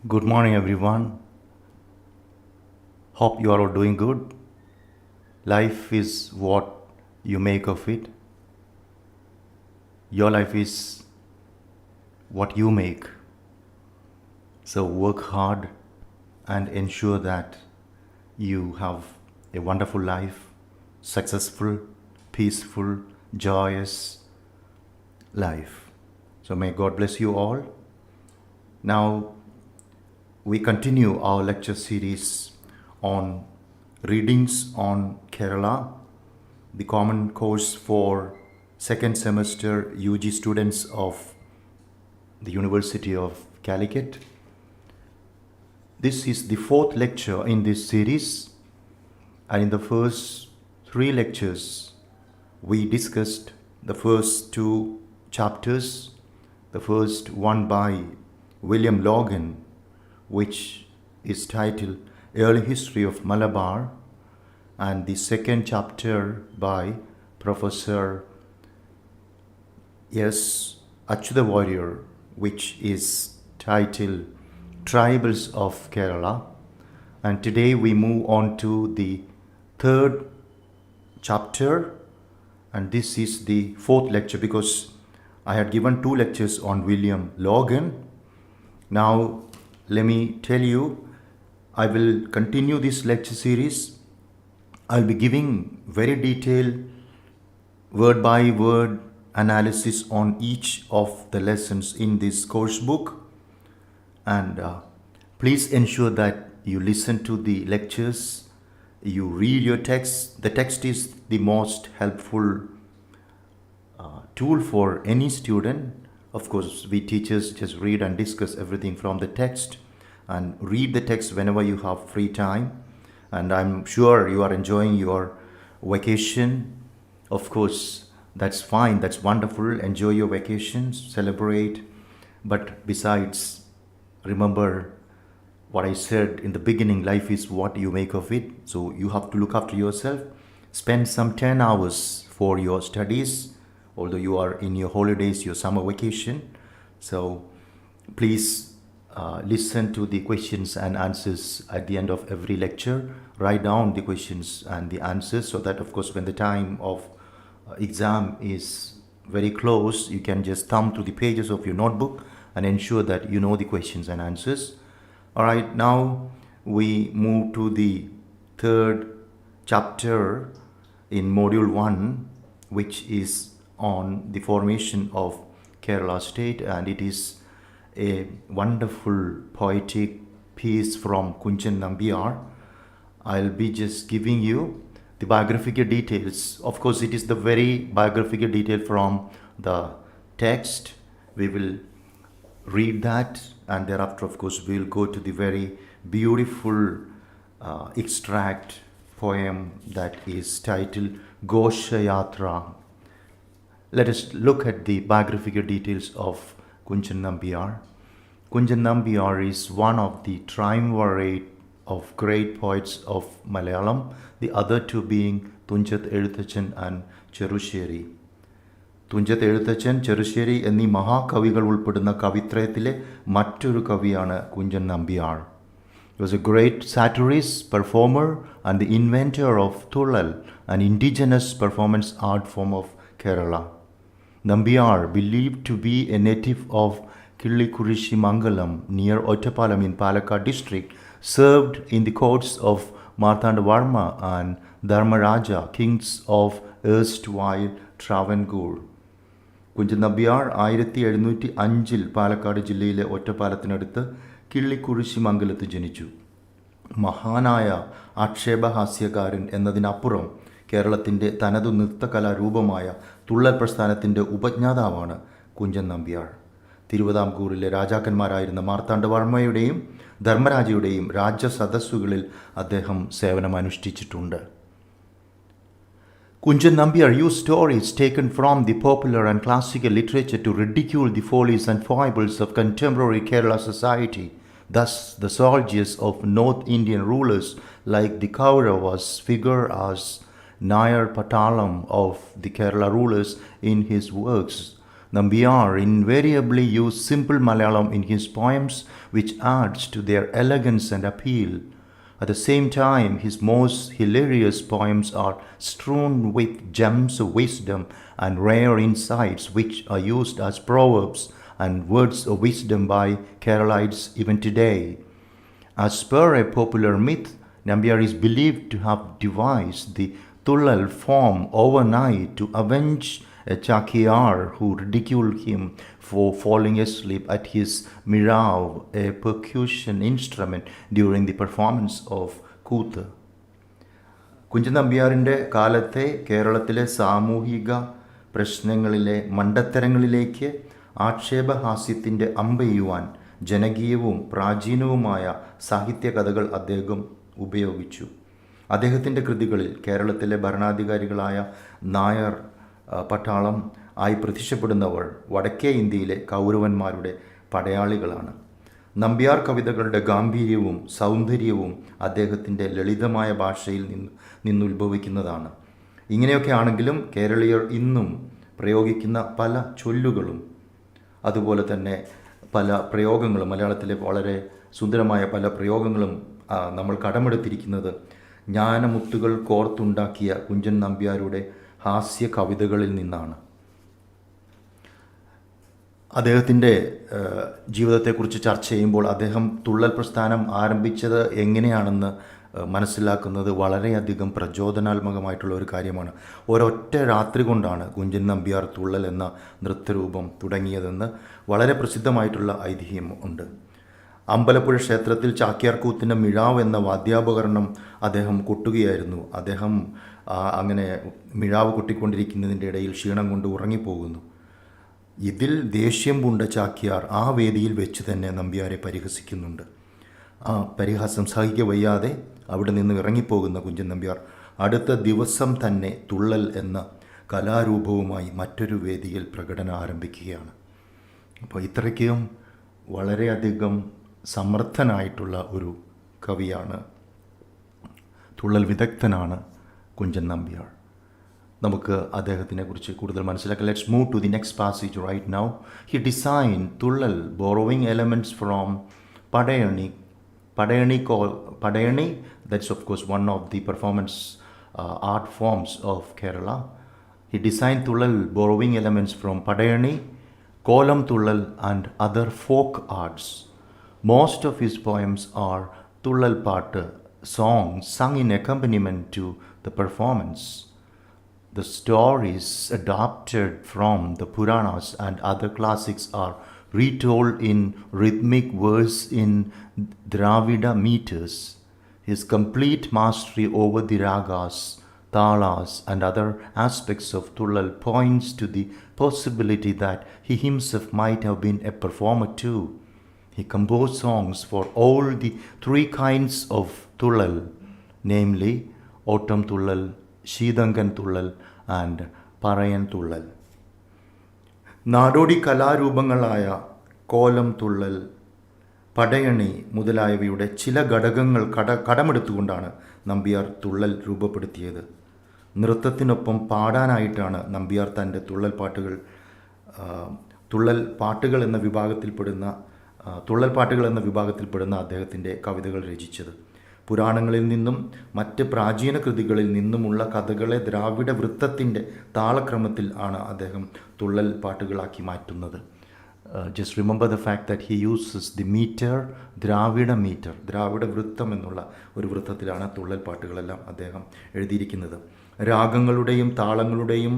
Good morning, everyone. Hope you are all doing good. Life is what you make of it. Your life is what you make. So work hard and ensure that you have a wonderful life, successful, peaceful, joyous life. So may God bless you all. Now, we continue our lecture series on readings on Kerala, the common course for second semester UG students of the University of Calicut. This is the fourth lecture in this series, and in the first three lectures, we discussed the first two chapters. The first one by William Logan, which is titled Early History of Malabar, and the second chapter by Professor S. Achyuta Warrior, which is titled Tribals of Kerala. And today we move on to the third chapter, and this is the fourth lecture because I had given two lectures on William Logan. Now let me tell you, I will continue this lecture series. I'll be giving very detailed word by word analysis on each of the lessons in this course book, and please ensure that you listen to the lectures, you read your text. The text is the most helpful tool for any student. Of course, we teachers just read and discuss everything from the text, and read the text whenever you have free time. And I'm sure you are enjoying your vacation. Of course, that's fine, that's wonderful. Enjoy your vacations, celebrate. But besides, remember what I said in the beginning, life is what you make of it. So you have to look after yourself. Spend some 10 hours for your studies, although you are in your holidays, your summer vacation. So please listen to the questions and answers at the end of every lecture. Write down the questions and the answers so that, of course, when the time of exam is very close, you can just thumb through the pages of your notebook and ensure that you know the questions and answers. All right, now we move to the third chapter in module 1, which is on the formation of Kerala state, and it is a wonderful poetic piece from Kunchan Nambiar. I'll be just giving you the biographical details. Of course, it is the very biographical detail from the text. We will read that, and thereafter, of course, we'll go to the very beautiful extract poem that is titled Ghoshayatra. Let us look at the biographical details of Kunchan Nambiar. Kunchan Nambiar is one of the triumvirate of great poets of Malayalam, the other two being Tunjat Ezhuthachan and Cherusheri. Thunchath Ezhuthachan, Cherusseri എന്നീ മഹാകവികൾ ഉൾപ്പെടുന്ന കവിത്രയത്തിലെ മറ്റൊരു കവിയാണ് Kunchan Nambiar. He was a great satirist, performer, and the inventor of Thullal, an indigenous performance art form of Kerala. Nambiar, believed to be a native of Killikurishi-Mangalam near Ottapalam in Palakkad district, served in the courts of Marthandavarma and Dharmaraja, kings of erstwhile Travancore. Kunchan Nambiar 1705 Palakkad ജില്ലയിലെ ഒറ്റപ്പാലത്തിനടുത്ത് കിള്ളിക്കുറിശി മംഗലത്ത് ജനിച്ചു. മഹാനായ ആക്ഷേപഹാസ്യകാരൻ എന്നതിനപ്പുറം കേരളത്തിൻ്റെ തനതു നൃത്തകലാരൂപമായ തുള്ളൽ പ്രസ്ഥാനത്തിൻ്റെ ഉപജ്ഞാതാവാണ് കുഞ്ചൻ നമ്പ്യാർ. തിരുവിതാംകൂറിലെ രാജാക്കന്മാരായിരുന്ന മാർത്താണ്ഡവർമ്മയുടെയും ധർമ്മരാജയുടെയും രാജസദസ്സുകളിൽ അദ്ദേഹം സേവനമനുഷ്ഠിച്ചിട്ടുണ്ട്. Kunchan Nambiar used stories taken from the popular and classical literature to ridicule the follies and foibles of contemporary Kerala society. Thus, the soldiers of North Indian rulers like the Kauravas figure as Nayar Patalam of the Kerala rulers in his works. Nambiar invariably used simple Malayalam in his poems, which adds to their elegance and appeal. At the same time, his most hilarious poems are strewn with gems of wisdom and rare insights, which are used as proverbs and words of wisdom by Keralites even today. As per a popular myth, Nambiar is believed to have devised the Tullal form overnight to avenge a Chakiar who ridiculed him for falling asleep at his mirav, a percussion instrument, during the performance of Kutha. Kunchan നമ്പ്യാറിൻ്റെ കാലത്തെ കേരളത്തിലെ സാമൂഹിക പ്രശ്നങ്ങളിലെ മണ്ടത്തരങ്ങളിലേക്ക് ആക്ഷേപഹാസ്യത്തിൻ്റെ അമ്പെയ്യുവാൻ ജനകീയവും പ്രാചീനവുമായ സാഹിത്യകഥകൾ അദ്ദേഹം ഉപയോഗിച്ചു. അദ്ദേഹത്തിൻ്റെ കൃതികളിൽ കേരളത്തിലെ ഭരണാധികാരികളായ നായർ പട്ടാളം ആയി പ്രത്യക്ഷപ്പെടുന്നവർ വടക്കേ ഇന്ത്യയിലെ കൗരവന്മാരുടെ പടയാളികളാണ്. നമ്പ്യാർ കവിതകളുടെ ഗാംഭീര്യവും സൗന്ദര്യവും അദ്ദേഹത്തിൻ്റെ ലളിതമായ ഭാഷയിൽ നിന്നുത്ഭവിക്കുന്നതാണ്. ഇങ്ങനെയൊക്കെ ആണെങ്കിലും കേരളീയർ ഇന്നും പ്രയോഗിക്കുന്ന പല ചൊല്ലുകളും അതുപോലെ തന്നെ പല പ്രയോഗങ്ങളും, മലയാളത്തിലെ വളരെ സുന്ദരമായ പല പ്രയോഗങ്ങളും നമ്മൾ കടമെടുത്തിരിക്കുന്നത് ജ്ഞാനമുത്തുകൾ കോർത്തുണ്ടാക്കിയ കുഞ്ചൻ നമ്പ്യാരുടെ ഹാസ്യ കവിതകളിൽ നിന്നാണ്. അദ്ദേഹത്തിൻ്റെ ജീവിതത്തെക്കുറിച്ച് ചർച്ച ചെയ്യുമ്പോൾ അദ്ദേഹം തുള്ളൽ പ്രസ്ഥാനം ആരംഭിച്ചത് എങ്ങനെയാണെന്ന് മനസ്സിലാക്കുന്നത് വളരെയധികം പ്രചോദനാത്മകമായിട്ടുള്ള ഒരു കാര്യമാണ്. ഒരൊറ്റ രാത്രി കൊണ്ടാണ് കുഞ്ചൻ നമ്പ്യാർ തുള്ളൽ എന്ന നൃത്തരൂപം തുടങ്ങിയതെന്ന് വളരെ പ്രസിദ്ധമായിട്ടുള്ള ഐതിഹ്യം ഉണ്ട്. അമ്പലപ്പുഴ ക്ഷേത്രത്തിൽ ചാക്യാർകൂത്തിൻ്റെ മിഴാവ് എന്ന വാദ്യോപകരണം അദ്ദേഹം കൊട്ടുകയായിരുന്നു. അദ്ദേഹം അങ്ങനെ മിഴാവ് കൊട്ടിക്കൊണ്ടിരിക്കുന്നതിൻ്റെ ഇടയിൽ ക്ഷീണം കൊണ്ട് ഉറങ്ങിപ്പോകുന്നു. ഇതിൽ ദേഷ്യം പൂണ്ട ചാക്യാർ ആ വേദിയിൽ വെച്ച് തന്നെ നമ്പ്യാരെ പരിഹസിക്കുന്നുണ്ട്. ആ പരിഹാസം സഹിക്ക വയ്യാതെ അവിടെ നിന്ന് ഇറങ്ങിപ്പോകുന്ന കുഞ്ചൻ നമ്പ്യാർ അടുത്ത ദിവസം തന്നെ തുള്ളൽ എന്ന കലാരൂപവുമായി മറ്റൊരു വേദിയിൽ പ്രകടനം ആരംഭിക്കുകയാണ്. അപ്പോൾ ഇത്രയ്ക്കും വളരെയധികം സമർത്ഥനായിട്ടുള്ള ഒരു കവിയാണ്, തുള്ളൽ വിദഗ്ധനാണ് കുഞ്ചൻ നമ്പ്യാർ. നമുക്ക് അദ്ദേഹത്തിനെ കുറിച്ച് കൂടുതൽ മനസ്സിലാക്കാം. Let's move to the next passage right now. He designed Thullal borrowing elements from Padayani. Padayani, that's of course one of the performance art forms of Kerala. He designed Tullal borrowing elements from Padayani, Kolam Tullal and other folk arts. Most of his poems are Tullal Paattu, songs sung in accompaniment to the performance. The stories adapted from the Puranas and other classics are retold in rhythmic verse in Dravida meters. His complete mastery over the ragas, talas and other aspects of Tullal points to the possibility that he himself might have been a performer too. He composed songs for all the three kinds of Tullal, namely Autumn Tullal, Sheedangan Tullal and Parayan Tullal. നാടോടി കലാരൂപങ്ങളായ കോലം, തുള്ളൽ, പടയണി മുതലായവയുടെ ചില ഘടകങ്ങൾ കടമെടുത്തുകൊണ്ടാണ് നമ്പ്യാർ തുള്ളൽ രൂപപ്പെടുത്തിയത്. നൃത്തത്തിനൊപ്പം പാടാനായിട്ടാണ് നമ്പ്യാർ തൻ്റെ തുള്ളൽ പാട്ടുകൾ എന്ന വിഭാഗത്തിൽപ്പെടുന്ന അദ്ദേഹത്തിൻ്റെ കവിതകൾ രചിച്ചത്. പുരാണങ്ങളിൽ നിന്നും മറ്റ് പ്രാചീന കൃതികളിൽ നിന്നുമുള്ള കഥകളെ ദ്രാവിഡ വൃത്തത്തിൻ്റെ താളക്രമത്തിൽ ആണ് അദ്ദേഹം തുള്ളൽ പാട്ടുകളാക്കി മാറ്റുന്നത്. Just remember the fact that he uses the metre, ദ്രാവിഡ വൃത്തം എന്നുള്ള ഒരു വൃത്തത്തിലാണ് തുള്ളൽ പാട്ടുകളെല്ലാം അദ്ദേഹം എഴുതിയിരിക്കുന്നത്. രാഗങ്ങളുടെയും താളങ്ങളുടെയും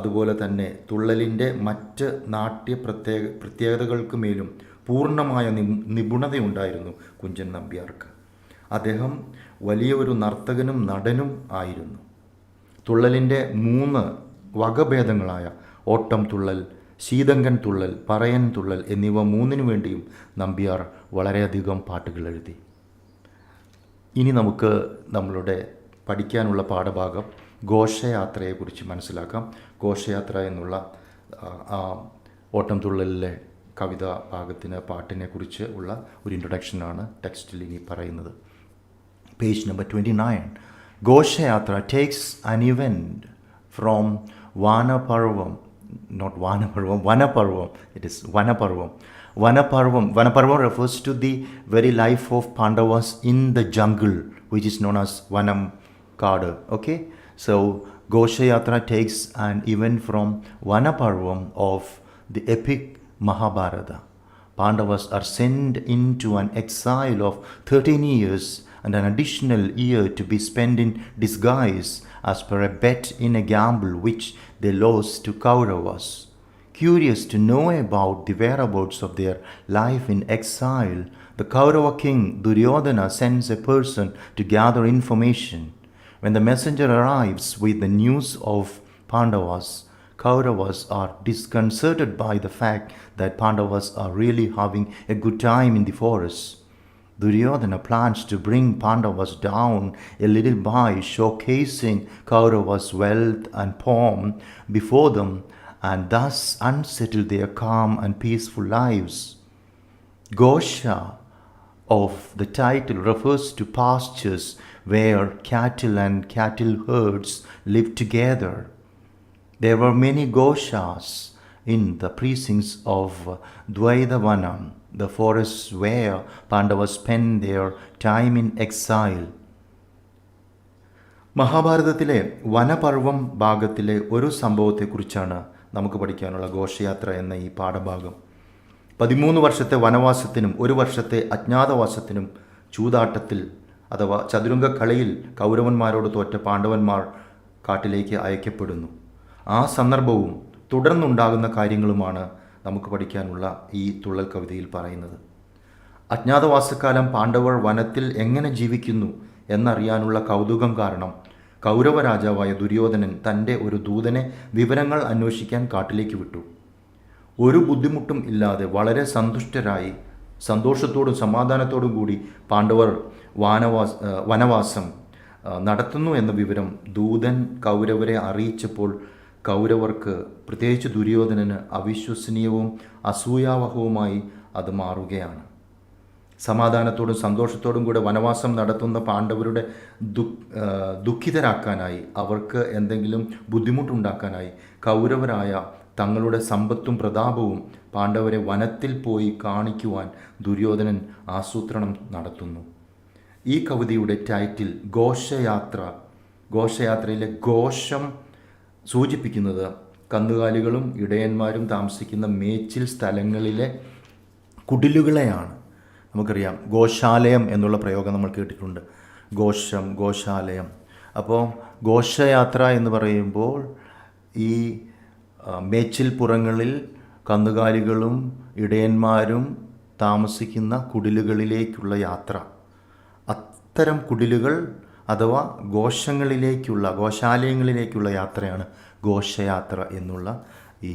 അതുപോലെ തന്നെ തുള്ളലിൻ്റെ മറ്റ് നാട്യ പ്രത്യേകതകൾക്ക് മേലും പൂർണ്ണമായ നിപുണതയുണ്ടായിരുന്നു കുഞ്ചൻ നമ്പ്യാർക്ക്. അദ്ദേഹം വലിയ ഒരു നർത്തകനും നടനും ആയിരുന്നു. തുള്ളലിൻ്റെ 3 വകഭേദങ്ങളായ ഓട്ടം തുള്ളൽ, ശീതങ്കൻ തുള്ളൽ, പറയൻ തുള്ളൽ എന്നിവ 3 വേണ്ടിയും നമ്പ്യാർ വളരെയധികം പാട്ടുകൾ എഴുതി. ഇനി നമുക്ക് നമ്മളുടെ പഠിക്കാനുള്ള പാഠഭാഗം ഘോഷയാത്രയെക്കുറിച്ച് മനസ്സിലാക്കാം. ഘോഷയാത്ര എന്നുള്ള ഓട്ടം തുള്ളലിലെ കവിതാ പാട്ടിനെ കുറിച്ച് ഉള്ള ഒരു ഇൻട്രൊഡക്ഷനാണ് ടെക്സ്റ്റിൽ ഇനി പറയുന്നത്. Page number 29. Ghoshayatra takes an event from Vanaparvam not Vanaparvam, Vanaparvam. It is Vanaparvam. Vanaparvam refers to the very life of Pandavas in the jungle, which is known as Vanam Kada. Okay, so Ghoshayatra takes an event from Vanaparvam of the epic Mahabharata. Pandavas are sent into an exile of 13 years and an additional year to be spent in disguise as per a bet in a gamble which they lost to Kauravas. Curious to know about the whereabouts of their life in exile, the Kaurava king Duryodhana sends a person to gather information. When the messenger arrives with the news of Pandavas, Kauravas are disconcerted by the fact that Pandavas are really having a good time in the forest. Duryodhana plans to bring Pandavas down a little by showcasing Kauravas' wealth and pomp before them and thus unsettle their calm and peaceful lives. Gosha of the title refers to pastures where cattle and cattle herds live together. There were many Goshas in the precincts of Dvaidavanam, the forests where Pandavas spent their time in exile. മഹാഭാരതത്തിലെ വനപർവം ഭാഗത്തിലെ ഒരു സംഭവത്തെക്കുറിച്ചാണ് നമുക്ക് പഠിക്കാനുള്ള ഘോഷയാത്ര എന്ന ഈ പാഠഭാഗം. 13 വർഷത്തെ വനവാസത്തിനും 1 വർഷത്തെ അജ്ഞാതവാസത്തിനും ചൂതാട്ടത്തിൽ അഥവാ ചതുരംഗക്കളിയിൽ കൗരവന്മാരോട് തോറ്റ പാണ്ഡവന്മാർ കാട്ടിലേക്ക് അയക്കപ്പെടുന്നു. ആ സന്ദർഭവും തുടർന്നുണ്ടാകുന്ന കാര്യങ്ങളുമാണ് നമുക്ക് പഠിക്കാനുള്ള ഈ തുള്ളൽ കവിതയിൽ പറയുന്നത്. അജ്ഞാതവാസക്കാലം പാണ്ഡവർ വനത്തിൽ എങ്ങനെ ജീവിക്കുന്നു എന്നറിയാനുള്ള കൗതുകം കാരണം കൗരവ രാജാവായ ദുര്യോധനൻ തൻ്റെ ഒരു ദൂതനെ വിവരങ്ങൾ അന്വേഷിക്കാൻ കാട്ടിലേക്ക് വിട്ടു. ഒരു ബുദ്ധിമുട്ടും ഇല്ലാതെ വളരെ സന്തുഷ്ടരായി സന്തോഷത്തോടും സമാധാനത്തോടും കൂടി പാണ്ഡവർ വനവാസം നടത്തുന്നു എന്ന വിവരം ദൂതൻ കൗരവരെ അറിയിച്ചപ്പോൾ കൗരവർക്ക്, പ്രത്യേകിച്ച് ദുര്യോധനന്, അവിശ്വസനീയവും അസൂയാവഹവുമായി അത് മാറുകയാണ്. സമാധാനത്തോടും സന്തോഷത്തോടും കൂടെ വനവാസം നടത്തുന്ന പാണ്ഡവരുടെ ദുഃഖിതരാക്കാനായി, അവർക്ക് എന്തെങ്കിലും ബുദ്ധിമുട്ടുണ്ടാക്കാനായി കൗരവരായ തങ്ങളുടെ സമ്പത്തും പ്രതാപവും പാണ്ഡവരെ വനത്തിൽ പോയി കാണിക്കുവാൻ ദുര്യോധനൻ ആസൂത്രണം നടത്തുന്നു. ഈ കവിതയുടെ ടൈറ്റിൽ ഘോഷയാത്ര. ഘോഷയാത്രയിലെ ഘോഷം സൂചിപ്പിക്കുന്നത് കന്നുകാലികളും ഇടയന്മാരും താമസിക്കുന്ന മേച്ചിൽ സ്ഥലങ്ങളിലെ കുടിലുകളെയാണ്. നമുക്കറിയാം, ഗോശാലയം എന്നുള്ള പ്രയോഗം നമ്മൾ കേട്ടിട്ടുണ്ട്. ഘോഷം, ഗോശാലയം. അപ്പോൾ ഘോഷയാത്ര എന്ന് പറയുമ്പോൾ ഈ മേച്ചിൽപ്പുറങ്ങളിൽ കന്നുകാലികളും ഇടയന്മാരും താമസിക്കുന്ന കുടിലുകളിലേക്കുള്ള യാത്ര. അത്തരം കുടിലുകൾ അഥവാ ഗോശാലയങ്ങളിലേക്കുള്ള യാത്രയാണ് ഘോഷയാത്ര എന്നുള്ള ഈ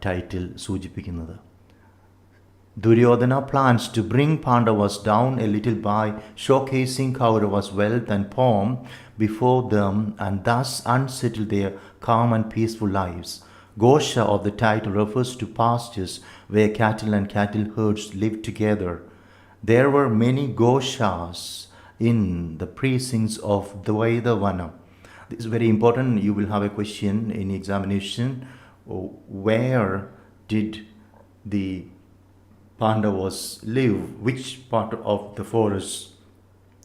ടൈറ്റിൽ സൂചിപ്പിക്കുന്നത്. Duryodhana plans to bring Pandavas down a little by showcasing Kauravas' wealth and pomp before them and thus unsettle their calm and peaceful lives. Ghosha of the title refers to pastures where cattle and cattle herds live together. There were many Goshas in the precincts of Dvaidavanam. This is very important. You will have a question in examination. Where did the Pandavas live? Which part of the forest,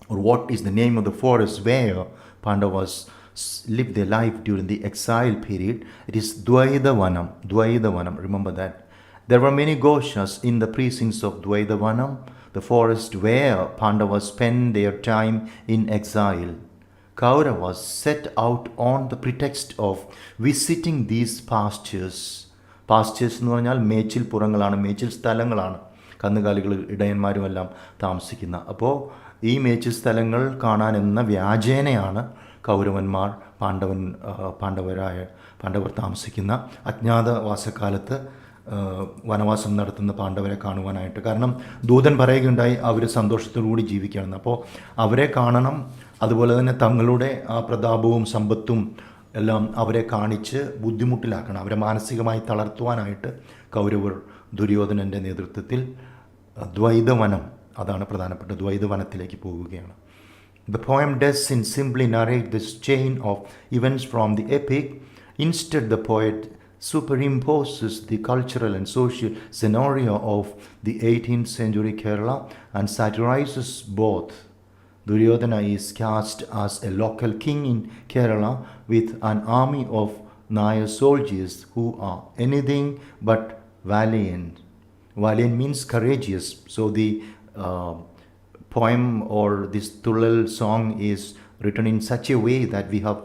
or what is the name of the forest where Pandavas lived their life during the exile period? It is Dvaidavanam. Dvaidavanam, remember that. There were many Goshas in the precincts of Dvaidavanam, the forest where Pandavas spent their time in exile. Kauravas set out on the pretext of visiting these pastures. Pastors എന്ന് പറഞ്ഞാൽ മേച്ചിൽ പുറങ്ങളാണ്, മേച്ചിൽ സ്ഥലങ്ങളാണ്, കന്നുകാലികൾ ഇടയന്മാരും എല്ലാം താമസിക്കുന്ന. അപ്പോൾ ഈ മേച്ചിൽ സ്ഥലങ്ങൾ കാണാൻ എന്ന വ്യാജേനയാണ് കൗരവന്മാർ പാണ്ഡവർ താമസിക്കുന്ന അജ്ഞാതവാസക്കാലത്ത് വനവാസം നടത്തുന്ന പാണ്ഡവരെ കാണുവാനായിട്ട്. കാരണം ദൂതൻ പറയുകയുണ്ടായി അവർ സന്തോഷത്തോടുകൂടി ജീവിക്കുകയാണെന്ന്. അപ്പോൾ അവരെ കാണണം, അതുപോലെ തന്നെ തങ്ങളുടെ ആ പ്രതാപവും സമ്പത്തും എല്ലാം അവരെ കാണിച്ച് ബുദ്ധിമുട്ടിലാക്കണം, അവരെ മാനസികമായി തളർത്തുവാനായിട്ട് കൗരവർ ദുര്യോധനൻ്റെ നേതൃത്വത്തിൽ ദ്വൈതവനം, അതാണ് പ്രധാനപ്പെട്ട ദ്വൈതവനത്തിലേക്ക് പോവുകയാണ്. The poem does simply narrate this chain of events from the epic. Instead, the poet superimposes the cultural and social scenario of the 18th century Kerala and satirizes both. Duryodhana is cast as a local king in Kerala with an army of Nayar soldiers who are anything but valiant. Valiant means courageous. So the poem or this Tullal song is written in such a way that we have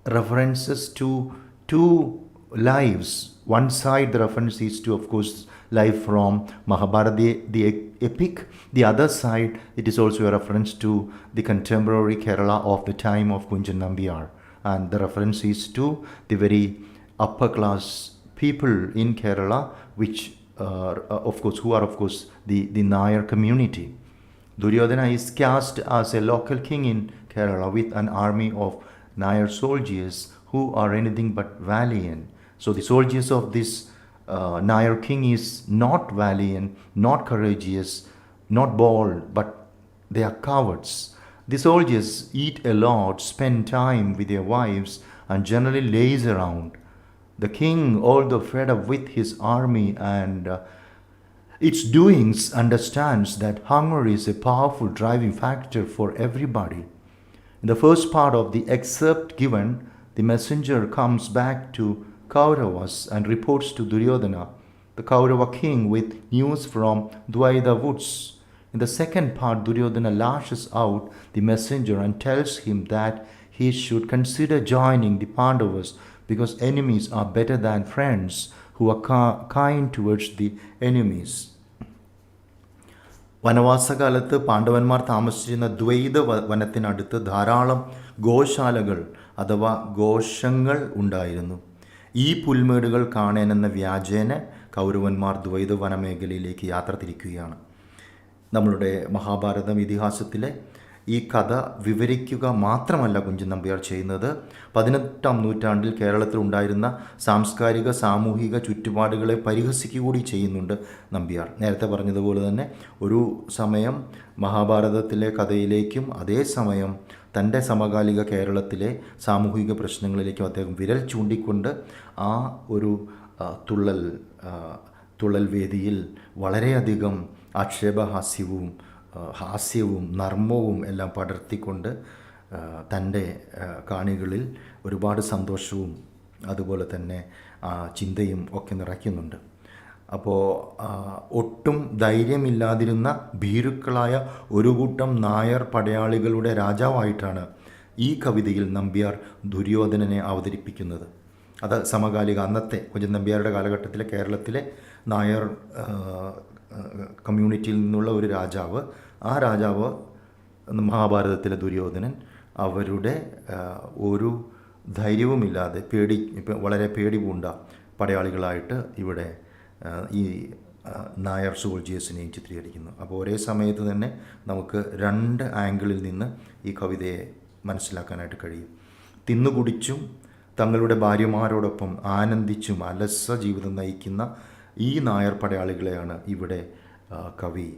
references to two lives. One side, the reference is to, of course, life from Mahabharata, the epic. The other side, it is also a reference to the contemporary Kerala of the time of Kunchan Nambiar. And the reference is to the very upper class people in Kerala, which, of course, who are, of course, the Nayar community. Duryodhana is cast as a local king in Kerala with an army of Nayar soldiers who are anything but valiant. So the soldiers of this Nayar king is not valiant, not courageous, not bold, but they are cowards. The soldiers eat a lot, spend time with their wives, and generally laze around. The king, although fed up with his army and its doings, understands that hunger is a powerful driving factor for everybody. In the first part of the excerpt given, the messenger comes back to Kauravas and reports to Duryodhana, the Kaurava king, with news from Dvaida woods. In the second part, Duryodhana lashes out the messenger and tells him that he should consider joining the Pandavas because enemies are better than friends who are kind towards the enemies. വനവാസകാലത്ത് പാണ്ഡവന്മാർ താമസിച്ചിരുന്ന ദ്വൈത വനത്തിനടുത്ത് ധാരാളം ഗോശാലകൾ അഥവാ ഘോഷങ്ങൾ ഉണ്ടായിരുന്നു. ഈ പുൽമേടുകൾ കാണാനെന്ന വ്യാജേന കൗരവന്മാർ ദ്വൈത വനമേഖലയിലേക്ക് യാത്ര തിരിക്കുകയാണ്. നമ്മളുടെ മഹാഭാരതം ഇതിഹാസത്തിലെ ഈ കഥ വിവരിക്കുക മാത്രമല്ല കുഞ്ചൻ നമ്പ്യാർ ചെയ്യുന്നത്. 18ാം നൂറ്റാണ്ടിൽ കേരളത്തിൽ ഉണ്ടായിരുന്ന സാംസ്കാരിക സാമൂഹിക ചുറ്റുപാടുകളെ പരിഹസിക്കുക കൂടി ചെയ്യുന്നുണ്ട് നമ്പ്യാർ. നേരത്തെ പറഞ്ഞതുപോലെ തന്നെ ഒരു സമയം മഹാഭാരതത്തിലെ കഥയിലേക്കും അതേസമയം തൻ്റെ സമകാലിക കേരളത്തിലെ സാമൂഹിക പ്രശ്നങ്ങളിലേക്കും അദ്ദേഹം വിരൽ ചൂണ്ടിക്കൊണ്ട് ആ ഒരു തുള്ളൽ വേദിയിൽ വളരെയധികം ആക്ഷേപഹാസ്യവും ഹാസ്യവും നർമ്മവും എല്ലാം പടർത്തിക്കൊണ്ട് തൻ്റെ കാണികളിൽ ഒരുപാട് സന്തോഷവും അതുപോലെ തന്നെ ചിന്തയും ഒക്കെ നിറയ്ക്കുന്നുണ്ട്. അപ്പോൾ ഒട്ടും ധൈര്യമില്ലാതിരുന്ന ഭീരുക്കളായ ഒരു കൂട്ടം നായർ പടയാളികളുടെ രാജാവായിട്ടാണ് ഈ കവിതയിൽ നമ്പ്യാർ ദുര്യോധനനെ അവതരിപ്പിക്കുന്നത്. അത് സമകാലിക അന്നത്തെ കുഞ്ചൻ നമ്പ്യാരുടെ കാലഘട്ടത്തിലെ കേരളത്തിലെ നായർ കമ്മ്യൂണിറ്റിയിൽ നിന്നുള്ള ഒരു രാജാവ്, ആ രാജാവ് മഹാഭാരതത്തിലെ ദുര്യോധനൻ അവരുടെ ഒരു ധൈര്യവുമില്ലാതെ വളരെ പേടി പൂണ്ട പടയാളികളായിട്ട് ഇവിടെ ഈ നായർ സോൾജിയേഴ്സിനെയും ചിത്രീകരിക്കുന്നു. അപ്പോൾ ഒരേ സമയത്ത് തന്നെ നമുക്ക് രണ്ട് ആംഗിളിൽ നിന്ന് ഈ കവിതയെ മനസ്സിലാക്കാനായിട്ട് കഴിയും. തിന്നുകുടിച്ചും തങ്ങളുടെ ഭാര്യമാരോടൊപ്പം ആനന്ദിച്ചും അലസ ജീവിതം നയിക്കുന്ന ഈ നായർ പടയാളികളെയാണ് ഇവിടെ കവി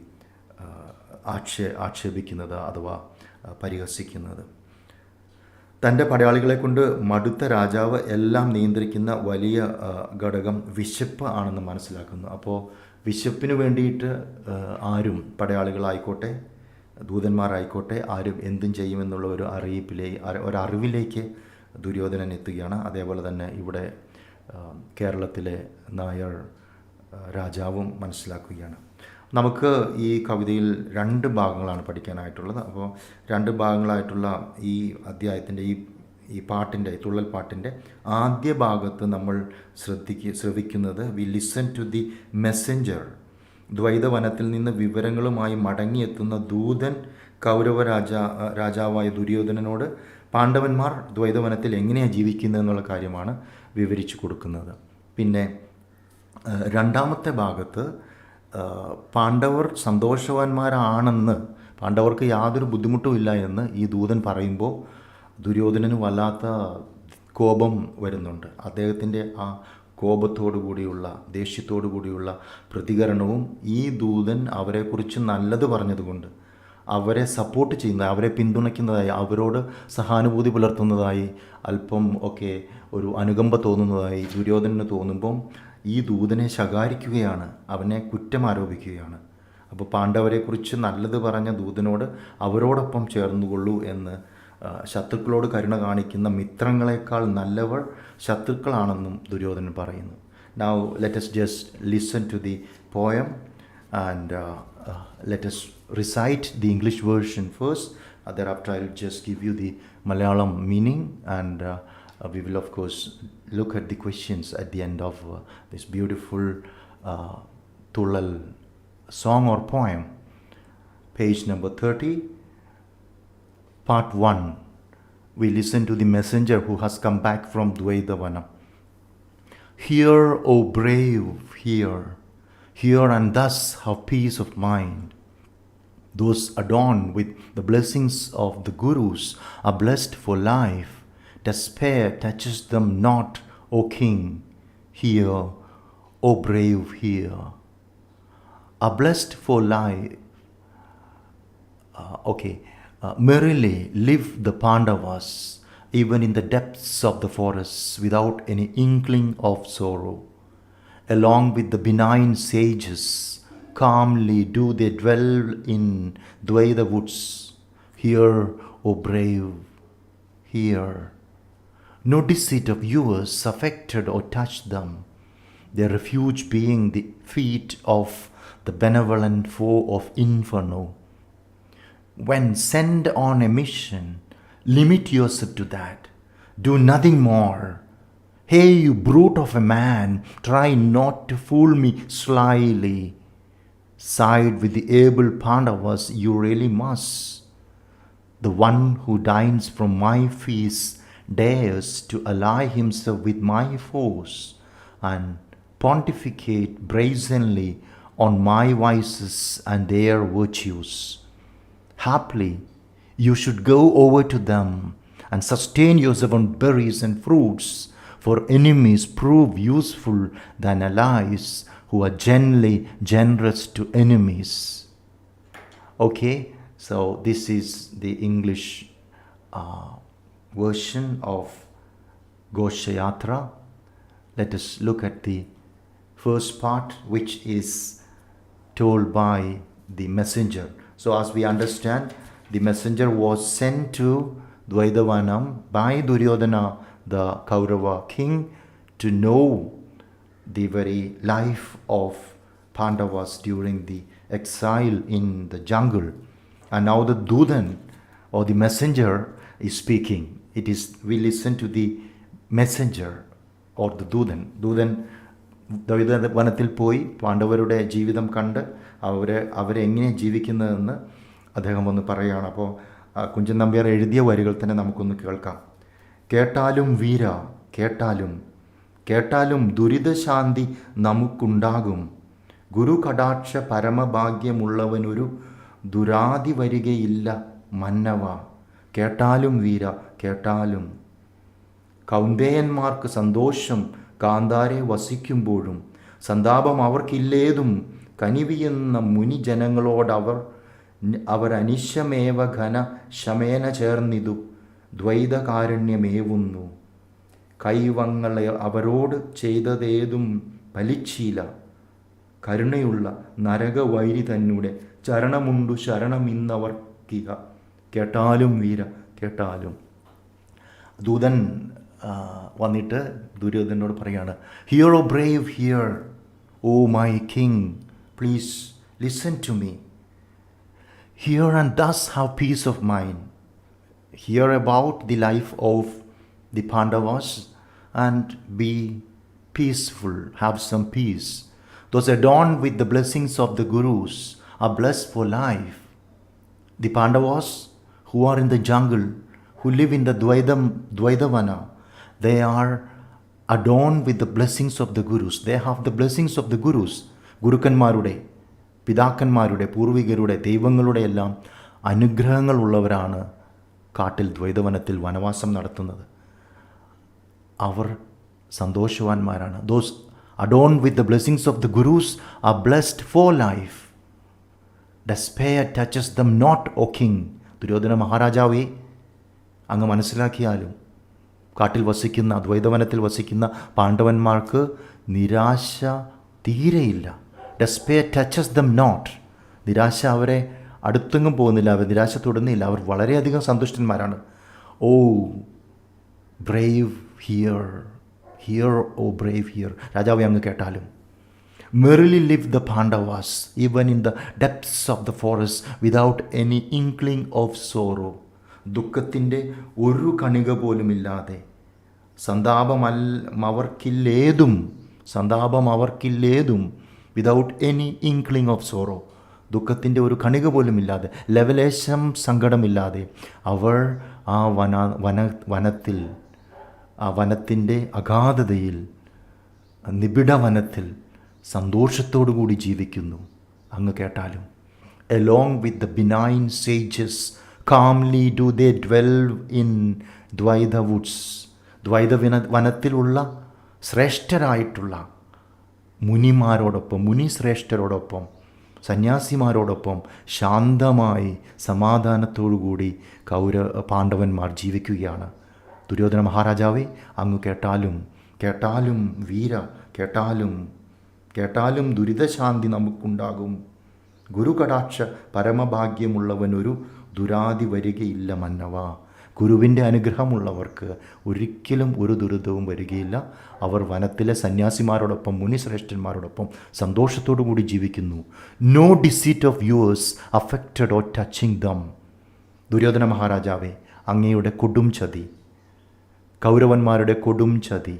ആക്ഷേപിക്കുന്നത് അഥവാ പരിഹസിക്കുന്നത്. തൻ്റെ പടയാളികളെ കൊണ്ട് മടുത്ത രാജാവ് എല്ലാം നിയന്ത്രിക്കുന്ന വലിയ ഘടകം വിശപ്പ് ആണെന്ന് മനസ്സിലാക്കുന്നു. അപ്പോൾ വിശപ്പിന് വേണ്ടിയിട്ട് ആരും പടയാളികളായിക്കോട്ടെ ദൂതന്മാരായിക്കോട്ടെ ആരും എന്തും ചെയ്യുമെന്നുള്ള ഒരറിവിലേക്ക് ദുര്യോധനൻ എത്തുകയാണ്. അതേപോലെ തന്നെ ഇവിടെ കേരളത്തിലെ നായർ രാജാവും മനസ്സിലാക്കുകയാണ്. നമുക്ക് ഈ കവിതയിൽ രണ്ട് ഭാഗങ്ങളാണ് പഠിക്കാനായിട്ടുള്ളത്. അപ്പോൾ രണ്ട് ഭാഗങ്ങളായിട്ടുള്ള ഈ അധ്യായത്തിൻ്റെ ഈ പാട്ടിൻ്റെ തുള്ളൽ പാട്ടിൻ്റെ ആദ്യ ഭാഗത്ത് നമ്മൾ ശ്രവിക്കുന്നത് we listen to the messenger. ദ്വൈതവനത്തിൽ നിന്ന് വിവരങ്ങളുമായി മടങ്ങിയെത്തുന്ന ദൂതൻ കൗരവ രാജാവായ ദുര്യോധനനോട് പാണ്ഡവന്മാർ ദ്വൈതവനത്തിൽ എങ്ങനെയാണ് ജീവിക്കുന്നത് എന്നുള്ള കാര്യമാണ് വിവരിച്ചു കൊടുക്കുന്നത്. പിന്നെ രണ്ടാമത്തെ ഭാഗത്ത് പാണ്ഡവർ സന്തോഷവാന്മാരാണെന്ന്, പാണ്ഡവർക്ക് യാതൊരു ബുദ്ധിമുട്ടുമില്ല എന്ന് ഈ ദൂതൻ പറയുമ്പോൾ ദുര്യോധനന് വല്ലാത്ത കോപം വരുന്നുണ്ട്. അദ്ദേഹത്തിൻ്റെ ആ കോപത്തോടു കൂടിയുള്ള ദേഷ്യത്തോടു കൂടിയുള്ള പ്രതികരണവും ഈ ദൂതൻ അവരെക്കുറിച്ച് നല്ലത് പറഞ്ഞതുകൊണ്ട് അവരെ സപ്പോർട്ട് ചെയ്യുന്നതായി, അവരെ പിന്തുണയ്ക്കുന്നതായി, അവരോട് സഹാനുഭൂതി പുലർത്തുന്നതായി, അല്പം ഒക്കെ ഒരു അനുകമ്പ തോന്നുന്നതായി ദുര്യോധനന് തോന്നുമ്പം ഈ ദൂതനെ ശകാരിക്കുകയാണ്, അവനെ കുറ്റം ആരോപിക്കുകയാണ്. അപ്പോൾ പാണ്ഡവരെക്കുറിച്ച് നല്ലത് പറഞ്ഞ ദൂതനോട് അവരോടൊപ്പം ചേർന്നുകൊള്ളൂ എന്ന്, ശത്രുക്കളോട് കരുണ കാണിക്കുന്ന മിത്രങ്ങളെക്കാൾ നല്ലവർ ശത്രുക്കളാണെന്നും ദുര്യോധനൻ പറയുന്നു. Now let us just listen to the poem and let us recite the English version first. Thereafter I'll just give you the Malayalam meaning, and we will of course look at the questions at the end of this beautiful Tullal song or poem. Page number 30, part 1. We listen to the messenger who has come back from Dvaidavana. Hear, O brave, hear and thus have peace of mind. Those adorned with the blessings of the Gurus are blessed for life. Despair touches them not, O king. Hear, O brave, hear. Are blessed for life. Merrily live the Pandavas, even in the depths of the forests, without any inkling of sorrow. Along with the benign sages, calmly do they dwell in Dvaida woods. Hear, O brave, hear. No deceit of yours affected or touched them, their refuge being the feet of the benevolent foe of Inferno. When sent on a mission, limit yourself to that. Do nothing more. Hey, you brute of a man, try not to fool me slyly. Side with the able Pandavas you really must. The one who dines from my feast dares to ally himself with my foes and pontificate brazenly on my vices and their virtues. Haply, you should go over to them and sustain yourself on berries and fruits, for enemies prove useful than allies who are generally generous to enemies. Okay, so this is the English version of Ghoshayatra. Let us look at the first part, which is told by the messenger. So as we understand, the messenger was sent to Dvaidavanam by Duryodhana, the Kaurava king, to know the very life of Pandavas during the exile in the jungle. And now the Dudan or the messenger is speaking. We listen to the messenger or the Dudan. Dudan ദ്വൈതവനത്തിൽ പോയി പാണ്ഡവരുടെ ജീവിതം കണ്ട് അവരെങ്ങനെ ജീവിക്കുന്നതെന്ന് അദ്ദേഹം ഒന്ന് പറയുകയാണ്. അപ്പോൾ കുഞ്ചൻ നമ്പ്യാർ എഴുതിയ വരികൾ തന്നെ നമുക്കൊന്ന് കേൾക്കാം. കേട്ടാലും വീര, കേട്ടാലും ദുരിതശാന്തി നമുക്കുണ്ടാകും. ഗുരു കടാക്ഷ പരമഭാഗ്യമുള്ളവനൊരു ദുരാതി വരികയില്ല മന്നവ. കേട്ടാലും വീര, കേട്ടാലും. കൗന്ദേയന്മാർക്ക് സന്തോഷം കാന്താരെ വസിക്കുമ്പോഴും സന്താപം അവർക്കില്ലേതും കനിവിയെന്ന മുനിജനങ്ങളോട് അവർ അനിശമേവ ഘന ശമേന ചേർന്നിതു ദ്വൈതകാരുണ്യമേവുന്നു. കൈവങ്ങളെ അവരോട് ചെയ്തതേതും ഫലിച്ചില്ല. കരുണയുള്ള നരകവൈരി തന്നെ ചരണമുണ്ടു ശരണമിന്നവർക്കിക. കേട്ടാലും വീര, കേട്ടാലും. ദൂതൻ വന്നിട്ട് ദുര്യോധനോട് പറയാണ്, hear O brave, hear O my king, please listen to me. Hear and thus have peace of mind. Hear about the life of the Pandavas and be peaceful, have some peace. Those adorned with the blessings of the Gurus are blessed for life. The Pandavas who are in the jungle, who live in the Dvaidavana, they are adorned with the blessings of the Gurus. They have the blessings of the Gurus. ഗുരുക്കന്മാരുടെ, പിതാക്കന്മാരുടെ, പൂർവികരുടെ, ദൈവങ്ങളുടെ എല്ലാം അനുഗ്രഹങ്ങൾ ഉള്ളവരാണ് കാട്ടിൽ ദ്വൈതവനത്തിൽ വനവാസം നടത്തുന്നത്. അവർ സന്തോഷവാന്മാരാണ്. Those adorned with the blessings of the Gurus are blessed for life. Despair touches them not, O king. Duryodhana മഹാരാജാവേ, അങ്ങ് മനസ്സിലാക്കിയാലും കാട്ടിൽ വസിക്കുന്ന, ദ്വൈതവനത്തിൽ വസിക്കുന്ന പാണ്ഡവന്മാർക്ക് നിരാശ തീരെയില്ല. Despair touches them not. നിരാശ അവരെ അടുത്തെങ്ങും പോകുന്നില്ല, അവർ നിരാശ തൊടുന്നില്ല, അവർ വളരെയധികം സന്തുഷ്ടന്മാരാണ്. O brave hear, hear O brave hear. രാജാവെ, അങ്ങ് കേട്ടാലും. Merrily lived the Pandavas, even in the depths of the forest, without any inkling of sorrow. ദുഃഖത്തിൻ്റെ ഒരു കണിക പോലുമില്ലാതെ, സന്താപമവർക്കില്ലേതും, വിതൗട്ട് എനി ഇൻക്ലിംഗ് ഓഫ് സോറോ, ദുഃഖത്തിൻ്റെ ഒരു കണിക പോലുമില്ലാതെ, ലവലേശം സങ്കടമില്ലാതെ അവർ ആ വനത്തിൽ, ആ വനത്തിൻ്റെ അഗാധതയിൽ, നിബിഡ വനത്തിൽ സന്തോഷത്തോടു കൂടി ജീവിക്കുന്നു. അങ്ങ് കേട്ടാലും. Along with the benign sages, calmly do they dwell in Dvaida woods. ദ്വൈത വനത്തിലുള്ള ശ്രേഷ്ഠരായിട്ടുള്ള മുനിമാരോടൊപ്പം, മുനിശ്രേഷ്ഠരോടൊപ്പം, സന്യാസിമാരോടൊപ്പം ശാന്തമായി സമാധാനത്തോടുകൂടി പാണ്ഡവന്മാർ ജീവിക്കുകയാണ്. ദുര്യോധന മഹാരാജാവേ, അങ്ങ് കേട്ടാലും, കേട്ടാലും വീര, കേട്ടാലും ദുരിതശാന്തി നമുക്കുണ്ടാകും. ഗുരുകടാക്ഷ പരമഭാഗ്യമുള്ളവനൊരു ദുരാതി വരികയില്ല മന്നവ. ഗുരുവിൻ്റെ അനുഗ്രഹമുള്ളവർക്ക് ഒരിക്കലും ഒരു ദുരിതവും വരികയില്ല. അവർ വനത്തിലെ സന്യാസിമാരോടൊപ്പം, മുനിശ്രേഷ്ഠന്മാരോടൊപ്പം സന്തോഷത്തോടു കൂടി ജീവിക്കുന്നു. No deceit of yours affected or touching them. Duryodhana മഹാരാജാവേ, അങ്ങയുടെ കൊടും ചതി, കൗരവന്മാരുടെ കൊടും ചതി,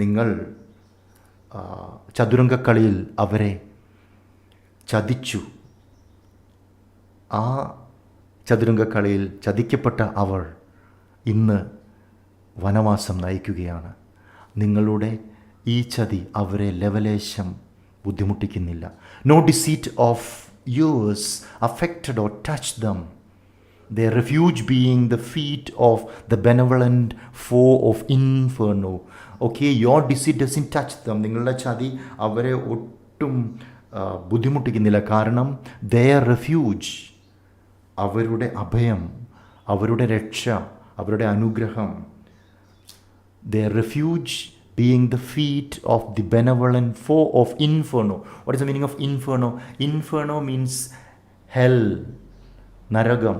നിങ്ങൾ ചതുരംഗക്കളിയിൽ അവരെ ചതിച്ചു. ആ ചതുരംഗക്കളിയിൽ ചതിക്കപ്പെട്ട അവർ ഇന്ന് വനവാസം നയിക്കുകയാണ്. നിങ്ങളുടെ ഈ ചതി അവരെ ലവലേശം ബുദ്ധിമുട്ടിക്കുന്നില്ല. No deceit of yours affected or touch them. Their refuge being the feet of the benevolent foe of inferno. Okay, your deceit doesn't touch them. നിങ്ങളുടെ ചതി അവരെ ഒട്ടും ബുദ്ധിമുട്ടിക്കുന്നില്ല. കാരണം their refuge, അവരുടെ അഭയം, അവരുടെ രക്ഷ, അവരുടെ അനുഗ്രഹം, their refuge being the feet of the benevolent foe of inferno. What is the meaning of inferno? Inferno means hell, naragam.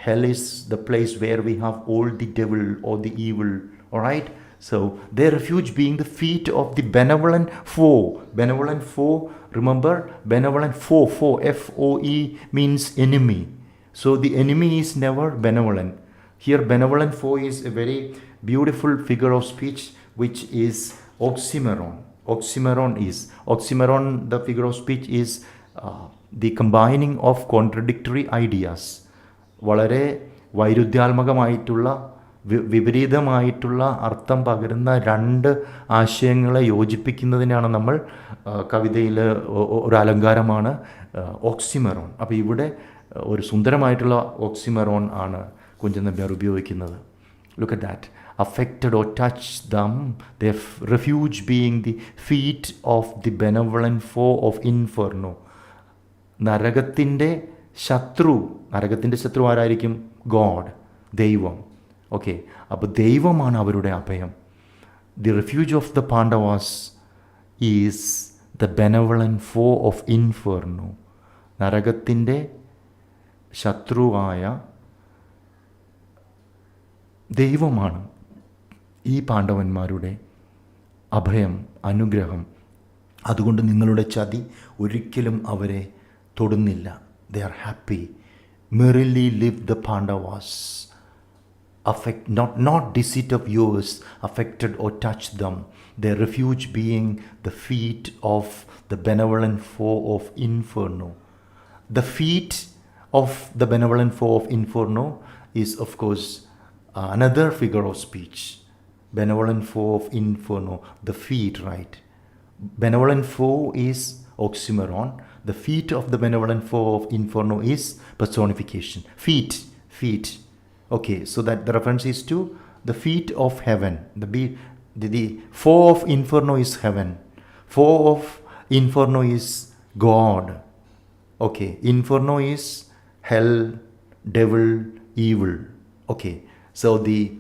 Hell is the place where we have all the devil or the evil, all right? So their refuge being the feet of the benevolent foe. Benevolent foe, remember, benevolent foe, F-O-E means enemy. So the enemy is never benevolent. Here benevolent foe is a very beautiful figure of speech, which is oxymoron. Oxymoron, the figure of speech is the combining of contradictory ideas. വളരെ വൈരുദ്ധ്യാത്മകമായിട്ടുള്ള, വിപരീതമായിട്ടുള്ള അർത്ഥം പകരുന്ന രണ്ട് ആശയങ്ങളെ യോജിപ്പിക്കുന്നതിനാണ് നമ്മൾ കവിതയിൽ ഒരു അലങ്കാരമാണ് ഓക്സിമറോൺ. അപ്പോൾ ഇവിടെ ഒരു സുന്ദരമായിട്ടുള്ള ഓക്സിമറോൺ ആണ് കുഞ്ചൻ നമ്പ്യാർ ഉപയോഗിക്കുന്നത്. Look at that. Affected or touch them, their refuge being the feet of the benevolent foe of inferno. നരകത്തിൻ്റെ ശത്രു ആരായിരിക്കും? ഗോഡ്, ദൈവം. ഓക്കെ, അപ്പോൾ ദൈവമാണ് അവരുടെ അഭയം. The refuge of the Pandavas is the benevolent foe of inferno. നരകത്തിൻ്റെ ശത്രുവായ ദൈവമാണ് ഈ പാണ്ഡവന്മാരുടെ അഭയം, അനുഗ്രഹം. അതുകൊണ്ട് നിങ്ങളുടെ ചതി ഒരിക്കലും അവരെ തൊടുന്നില്ല. They are happy. Merrily live the Pandavas. Not deceit of yours affected or touched them. Their refuge being the feet of the benevolent foe of inferno. The feet of the benevolent foe of inferno is, of course, another figure of speech. Benevolent foe of inferno. The feet, right? Benevolent foe is oxymoron. The feet of the benevolent foe of inferno is personification. Feet. Okay, so that the reference is to the feet of heaven. The foe of inferno is heaven. Foe of inferno is God. Okay, inferno is hell, devil, evil. Okay, so the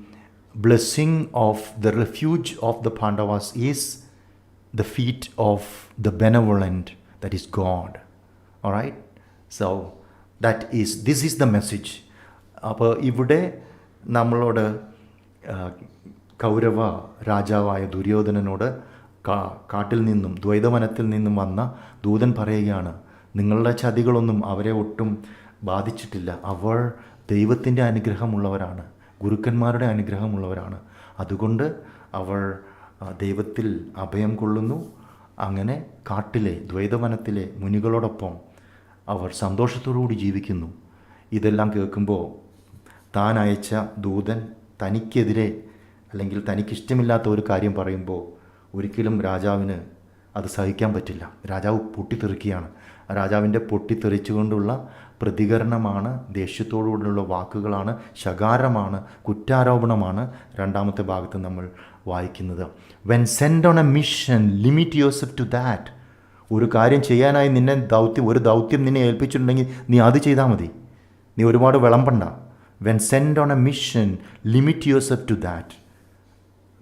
blessing of the refuge of the Pandavas is the feet of the benevolent, that is God. All right, so this is the message. അപ്പോൾ ഇവിടെ നമ്മളോട് കൗരവ രാജാവായ ദുര്യോധനനോട് കാട്ടിൽ നിന്നും ദ്വൈതവനത്തിൽ നിന്നും വന്ന ദൂതൻ പറയുകയാണ്, നിങ്ങളുടെ ചതികളൊന്നും അവരെ ഒട്ടും ബാധിച്ചിട്ടില്ല. അവർ ദൈവത്തിൻ്റെ അനുഗ്രഹമുള്ളവരാണ്, ഗുരുക്കന്മാരുടെ അനുഗ്രഹമുള്ളവരാണ്. അതുകൊണ്ട് അവർ ദൈവത്തിൽ അഭയം കൊള്ളുന്നു. അങ്ങനെ കാട്ടിലെ ദ്വൈതവനത്തിലെ മുനികളോടൊപ്പം അവർ സന്തോഷത്തോടുകൂടി ജീവിക്കുന്നു. ഇതെല്ലാം കേൾക്കുമ്പോൾ താൻ അയച്ച ദൂതൻ തനിക്കെതിരെ അല്ലെങ്കിൽ തനിക്കിഷ്ടമില്ലാത്ത ഒരു കാര്യം പറയുമ്പോൾ ഒരിക്കലും രാജാവിന് അത് സഹിക്കാൻ പറ്റില്ല. രാജാവ് പൊട്ടിത്തെറിക്കുകയാണ്. രാജാവിൻ്റെ പൊട്ടിത്തെറിച്ചുകൊണ്ടുള്ള പ്രതികരണമാണ്, ദേഷ്യത്തോടുകൂടിയുള്ള വാക്കുകളാണ്, ശകാരമാണ്, കുറ്റാരോപണമാണ് രണ്ടാമത്തെ ഭാഗത്ത് നമ്മൾ വായിക്കുന്നത്. When send on a mission limit your self to that. ഒരു കാര്യം ചെയ്യാനായി ഒരു ദൗത്യം നിന്നെ ഏൽപ്പിച്ചിട്ടുണ്ടെങ്കിൽ നീ അത് ചെയ്താൽ മതി, നീ ഒരുപാട് വിളമ്പണ്ട. When send on a mission limit your self to that.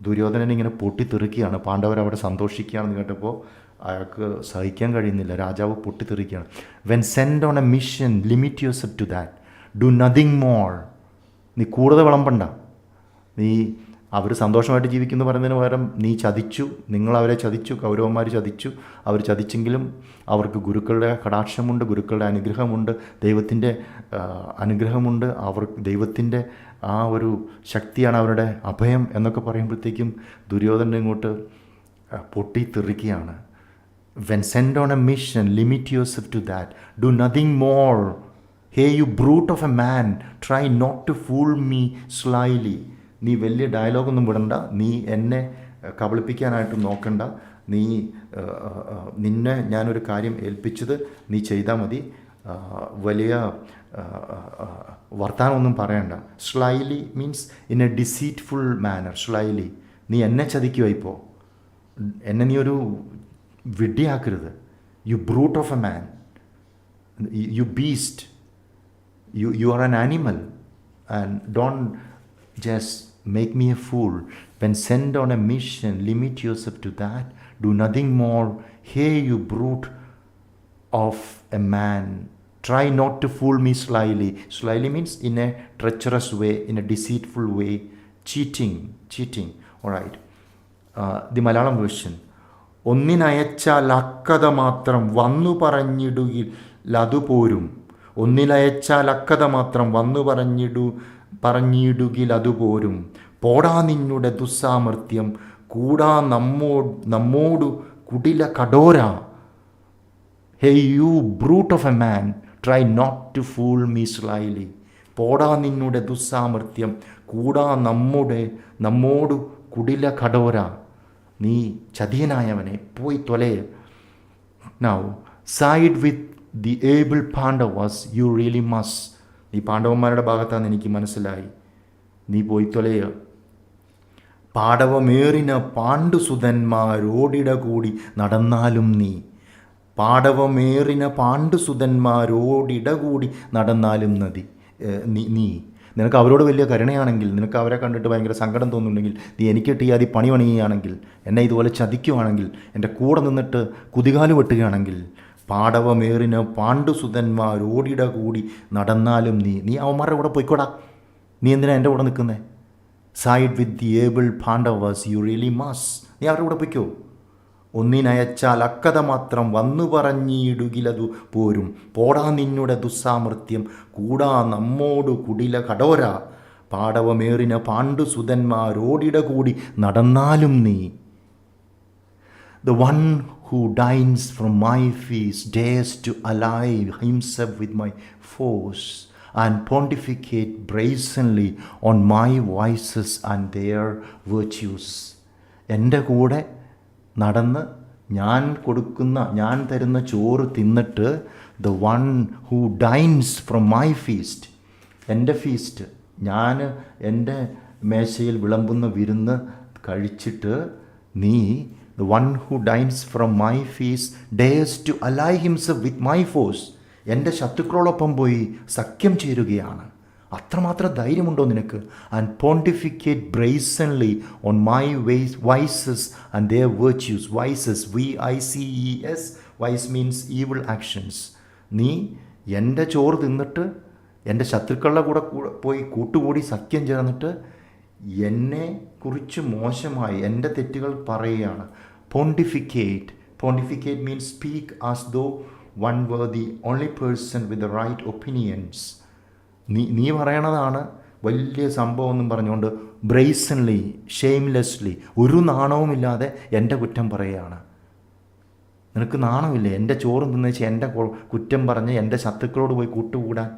Duryodhanan ഇങ്ങനെ പൊട്ടിത്തെറിക്കുകയാണ്. പാണ്ഡവർ അവിടെ സന്തോഷിക്കുകയാണെന്ന് കേട്ടപ്പോൾ അയാൾക്ക് സഹിക്കാൻ കഴിയുന്നില്ല. രാജാവ് പൊട്ടിത്തെറിക്കുകയാണ്. When send on a mission limit your self to that, do nothing more. നീ കൂടുതൽ വിളമ്പണ്ട. നീ അവർ സന്തോഷമായിട്ട് ജീവിക്കുന്നു പറയുന്നതിന് പകരം നീ ചതിച്ചു, നിങ്ങളവരെ ചതിച്ചു, കൗരവന്മാർ ചതിച്ചു. അവർ ചതിച്ചെങ്കിലും അവർക്ക് ഗുരുക്കളുടെ കടാക്ഷമുണ്ട്, ഗുരുക്കളുടെ അനുഗ്രഹമുണ്ട്, ദൈവത്തിൻ്റെ അനുഗ്രഹമുണ്ട്. ദൈവത്തിൻ്റെ ആ ഒരു ശക്തിയാണ് അവരുടെ അഭയം എന്നൊക്കെ പറയുമ്പോഴത്തേക്കും ദുര്യോധനൻ ഇങ്ങോട്ട് പൊട്ടിത്തെറിക്കുകയാണ്. When send on a mission limit your self to that, do nothing more. Hey you brute of a man, try not to fool me slyly. നീ വലിയ ഡയലോഗൊന്നും വിടണ്ട, നീ എന്നെ കബളിപ്പിക്കാനായിട്ട് നോക്കണ്ട. നിന്നെ ഞാനൊരു കാര്യം ഏൽപ്പിച്ചത് നീ ചെയ്താൽ മതി. വലിയ വർത്തമാനമൊന്നും പറയണ്ട. Slyly means in a deceitful manner. Slyly, നീ എന്നെ ചതിക്കുക. ഇപ്പോൾ എന്നെ നീ ഒരു വിഡ്ഢിയാക്കരുത്. You brute of a man, you beast, you are an animal and don't just make me a fool. When sent on a mission, limit yourself to that. Do nothing more. Hey, you brute of a man, try not to fool me slyly. Slyly means in a treacherous way, in a deceitful way, cheating. All right. The Malayalam version. ഒന്നിനയച്ചാൽ അക്കഥ മാത്രം വന്നു പറഞ്ഞിടുകിൽ ലതു പോരും. ഒന്നിനയച്ചാൽ അക്കഥ മാത്രം വന്നു പറഞ്ഞിടുകിൽ അതുപോരും. പോടാ നിന്നുടെ ദുസ്സാമർത്ഥ്യം, കൂടാ നമ്മോടു കുടില കടോര. Hey you brute of a man, try not to fool me slyly. പോടാ നിന്നുടെ ദുസ്സാമർത്ഥ്യം, കൂടാ നമ്മോടു കുടില കടോര. നീ ചതിയനായവനെ, പോയി തൊലയെ. Now side with the able Pandavas you really must. ഈ പാണ്ഡവന്മാരുടെ ഭാഗത്താണെന്ന് എനിക്ക് മനസ്സിലായി. നീ പോയി തൊലയുക. പാടവമേറിന പാണ്ഡുസുതന്മാരോടിട കൂടി നടന്നാലും നീ. പാടവമേറിന പാണ്ഡുസുതന്മാരോടിട കൂടി നടന്നാലും നീ. നിനക്ക് അവരോട് വലിയ കരുണയാണെങ്കിൽ, നിനക്ക് അവരെ കണ്ടിട്ട് ഭയങ്കര സങ്കടം തോന്നുന്നുണ്ടെങ്കിൽ, നീ എനിക്കിട്ട് ഈ പണി പണിയുകയാണെങ്കിൽ, എന്നെ ഇതുപോലെ ചതിക്കുകയാണെങ്കിൽ, എൻ്റെ കൂടെ നിന്നിട്ട് കുതികാല് വെട്ടുകയാണെങ്കിൽ, പാടവമേറിന് പാണ്ഡുസുതന്മാരോടിട കൂടി നടന്നാലും നീ അവന്മാരുടെ കൂടെ പോയിക്കോടാ. നീ എന്തിനാ എൻ്റെ കൂടെ നിൽക്കുന്നത്? Side with the able Pandavas you really must. നീ അവരുടെ കൂടെ പോയിക്കോ. ഒന്നിനയച്ചാൽ അക്കഥ മാത്രം വന്നു പറഞ്ഞിടുകിലതു പോരും. പോടാ നിന്നുടെ ദുസ്സാമർത്ഥ്യം, കൂടാ നമ്മോടു കുടില കടോര. പാടവമേറിന പാണ്ഡുസുതന്മാരോടിട കൂടി നടന്നാലും നീ. The one who dines from my feast dares to ally himself with my foes and pontificate brazenly on my vices and their virtues. എൻ്റെ കൂടെ നടന്ന് ഞാൻ തരുന്ന ചോറ് തിന്നിട്ട്, the one who dines from my feast, എൻ്റെ ഫീസ്റ്റ്, ഞാൻ എൻ്റെ മേശയിൽ വിളമ്പുന്ന വിരുന്ന് കഴിച്ചിട്ട് നീ, the one who dines from my feast dares to ally himself with my foes. എൻ്റെ ശത്രുക്കളോടൊപ്പം പോയി സഖ്യം ചേരുകയാണ്. അത്രമാത്രം ധൈര്യമുണ്ടോ നിനക്ക്? And pontificate brazenly on my vices and their virtues. Vices, VICES, vice means evil actions. നീ എൻ്റെ ചോറ് തിന്നിട്ട് എൻ്റെ ശത്രുക്കളുടെ കൂടെ പോയി കൂട്ടുകൂടി സഖ്യം ചേർന്നിട്ട് എന്നെ കുറിച്ച് മോശമായി എൻ്റെ തെറ്റുകൾ പറയുകയാണ്. Pontificate means speak as though one were the only person with the right opinions. നീ പറയണതാണ് വലിയ സംഭവം എന്നും പറഞ്ഞുകൊണ്ട് ബ്രേസൺലി, ഷെയിംലെസ്ലി, ഒരു നാണവുമില്ലാതെ എൻ്റെ കുറ്റം പറയുകയാണ്. നിനക്ക് നാണമില്ലേ എൻ്റെ ചോറും തിന്നേച്ച് എൻ്റെ കുറ്റം പറഞ്ഞ് എൻ്റെ ശത്രുക്കളോട് പോയി കൂട്ടുകൂടാൻ?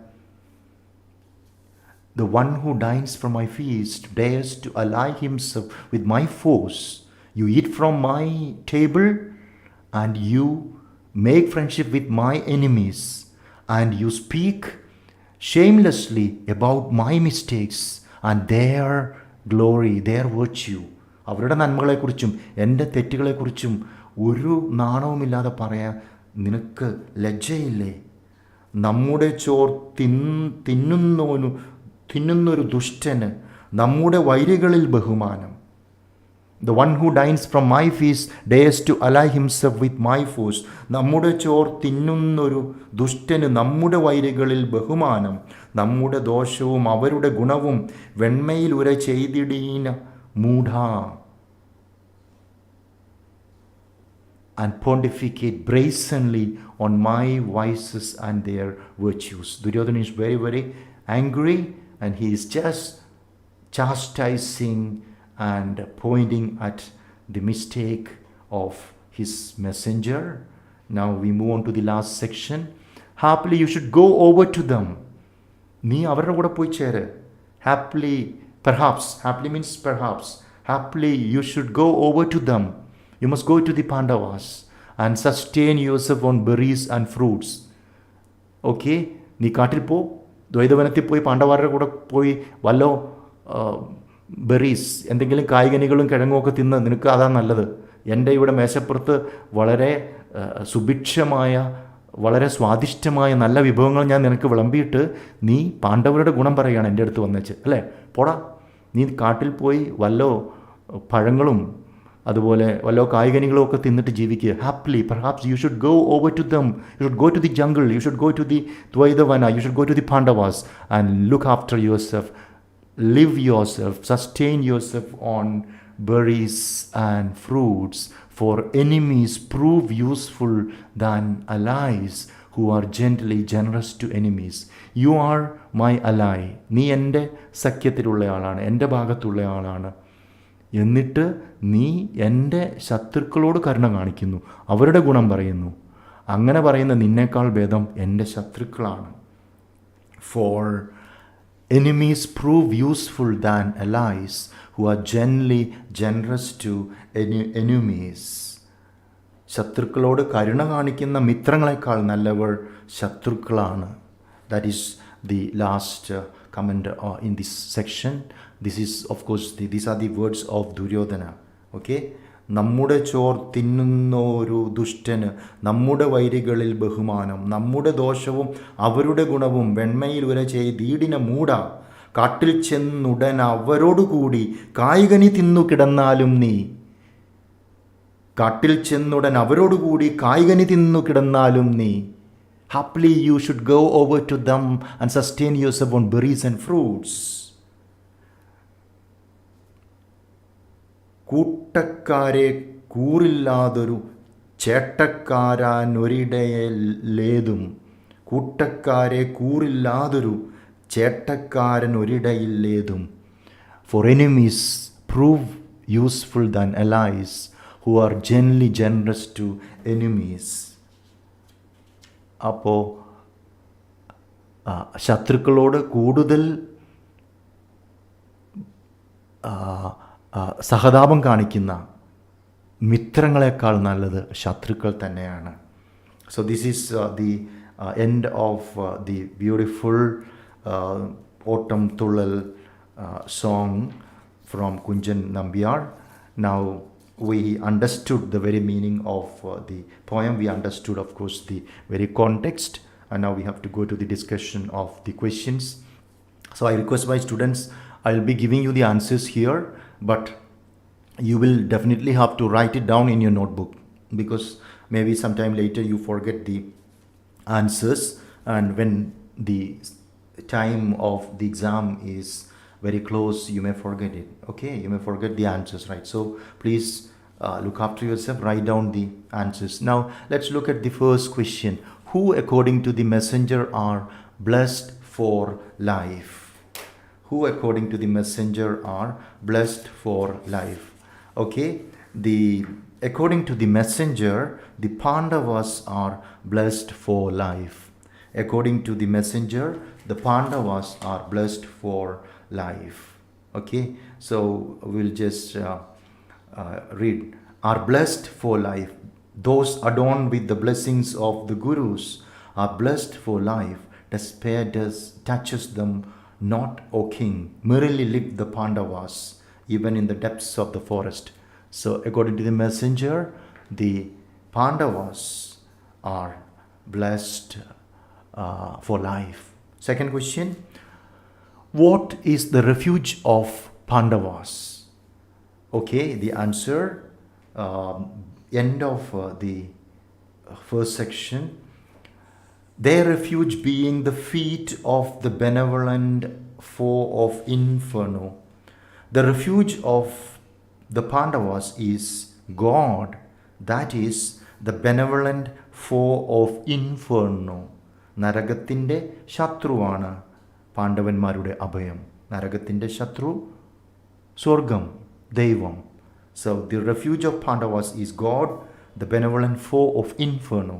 The one who dines from my feast dares to ally himself with my foes. You eat from my table and you make friendship with my enemies, and you speak shamelessly about my mistakes and their glory, their virtue. അവരുടെ നന്മകളെക്കുറിച്ചും എൻ്റെ തെറ്റുകളെക്കുറിച്ചും ഒരു നാണവുമില്ലാതെ പറയാൻ നിനക്ക് ലജ്ജയില്ലേ? നമ്മുടെ ചോർ തിന്നുന്നൊരു ദുഷ്ടന് നമ്മുടെ വൈരികളിൽ ബഹുമാനം. The one who dines from my feast dares to ally himself with my foes. നമ്മുടെ ചോർ തിന്നുന്നൊരു ദുഷ്ടന് നമ്മുടെ വൈരികളിൽ ബഹുമാനം. നമ്മുടെ ദോഷവും അവരുടെ ഗുണവും വെണ്മയിൽ ഉര ചെയ്തിടീന മൂഢ. And pontificate brazenly on my vices and their virtues. Duryodhana is very, very angry and he is just chastising and pointing at the mistake of his messenger. Now we move on to the last section. Happily you should go over to them. നീ അവരുടെ കൂടെ പോയി ചേര്. Happily, perhaps, happily means perhaps. Happily you should go over to them. You must go to the Pandavas and sustain yourself on berries and fruits. Okay, നീ കാട്ടിൽ പോ, ദ്വൈതവനത്തിൽ പോയി പാണ്ഡവരുടെ കൂടെ പോയി വല്ലോ ബെറീസ്, എന്തെങ്കിലും കായ്കനികളും കിഴങ്ങും ഒക്കെ തിന്ന് നിനക്ക് അതാ നല്ലത്. എൻ്റെ ഇവിടെ മേശപ്പുറത്ത് വളരെ സുഭിക്ഷമായ, വളരെ സ്വാദിഷ്ടമായ നല്ല വിഭവങ്ങൾ ഞാൻ നിനക്ക് വിളമ്പിയിട്ട് നീ പാണ്ഡവരുടെ ഗുണം പറയുകയാണ് എൻ്റെ അടുത്ത് വന്നേച്ച്, അല്ലേ? പോടാ, നീ കാട്ടിൽ പോയി വല്ലോ പഴങ്ങളും അതുപോലെ വല്ലോ കായ്കനികളും ഒക്കെ തിന്നിട്ട് ജീവിക്കുക. Happily, perhaps you should go over to them. You should go to the jungle, you should go to the Dvaitavana, you should go to the Pandavas and look after yourself. Live yourself, sustain yourself on berries and fruits, for enemies prove useful than allies who are gently generous to enemies. You are my ally. നീ എൻ്റെ സഖ്യത്തിലുള്ള ആളാണ്, എൻ്റെ ഭാഗത്തുള്ള ആളാണ്. എന്നിട്ട് നീ എൻ്റെ ശത്രുക്കളോട് കരുണ കാണിക്കുന്നു, അവരുടെ ഗുണം പറയുന്നു. അങ്ങനെ പറയുന്ന നിന്നേക്കാൾ ഭേദം എൻ്റെ ശത്രുക്കളാണ്. For enemies prove useful than allies who are generally generous to enemies. ശത്രുക്കളോട് കരുണ കാണിക്കുന്ന മിത്രങ്ങളെക്കാൾ നല്ലവർ ശത്രുക്കളാണ്. That is the last comment in this section. This is, of course, these are the words of Duryodhana. Okay? നമ്മുടെ ചോർ തിന്നുന്നൊരു ദുഷ്ടന് നമ്മുടെ വൈരികളിൽ ബഹുമാനം. നമ്മുടെ ദോഷവും അവരുടെ ഗുണവും വെണ്മയിൽ ഉര ചെയ്തീടിന മൂട. കാട്ടിൽ ചെന്നുടൻ അവരോടുകൂടി കായ്കനി തിന്നു കിടന്നാലും നീ. കാട്ടിൽ ചെന്നുടൻ അവരോടുകൂടി കായ്കനി തിന്നു കിടന്നാലും നീ. Happily you should go over to them and sustain yourself on berries and fruits. കൂട്ടക്കാരെ കൂറില്ലാതൊരു ചേട്ടക്കാരനൊരിടയിലേതും. കൂട്ടക്കാരെ കൂറില്ലാതൊരു ചേട്ടക്കാരനൊരിടയിലേതും. For enemies prove useful than allies who are genuinely generous to enemies. അപ്പോൾ ശത്രുക്കളോട് കൂടുതൽ സഹതാപം കാണിക്കുന്ന മിത്രങ്ങളെക്കാൾ നല്ലത് ശത്രുക്കൾ തന്നെയാണ്. So this is the end of the beautiful Autumn Thullal song from Kunchan Nambiar. Now we understood the very meaning of the poem. We understood, of course, the very context, And now we have to go to the discussion of the questions. So I request my students, I'll be giving you the answers here, but you will definitely have to write it down in your notebook, because maybe sometime later you forget the answers, and when the time of the exam is very close, you may forget it. Okay, you may forget the answers, right? So please look after yourself, write down the answers. Now let's look at the first question. Who according to the messenger are blessed for life? Who according to the messenger are blessed for life? Okay, according to the messenger, the Pandavas are blessed for life. According to the messenger, the Pandavas are blessed for life. Okay, so we'll just read. Are blessed for life. Those adorned with the blessings of the Gurus are blessed for life. Despair touches them not, O king. Merrily lived the Pandavas, even in the depths of the forest. So according to the messenger, the Pandavas are blessed for life. Second question. What is the refuge of Pandavas? Okay, the answer, end of the first section. Their refuge being the feet of the benevolent foe of inferno. The refuge of the Pandavas is God, that is the benevolent foe of inferno. നരകത്തിൻ്റെ ശത്രുവാണ് പാണ്ഡവന്മാരുടെ അഭയം. നരകത്തിൻ്റെ ശത്രു സ്വർഗം, ദൈവം. So the refuge of Pandavas is God, the benevolent foe of inferno.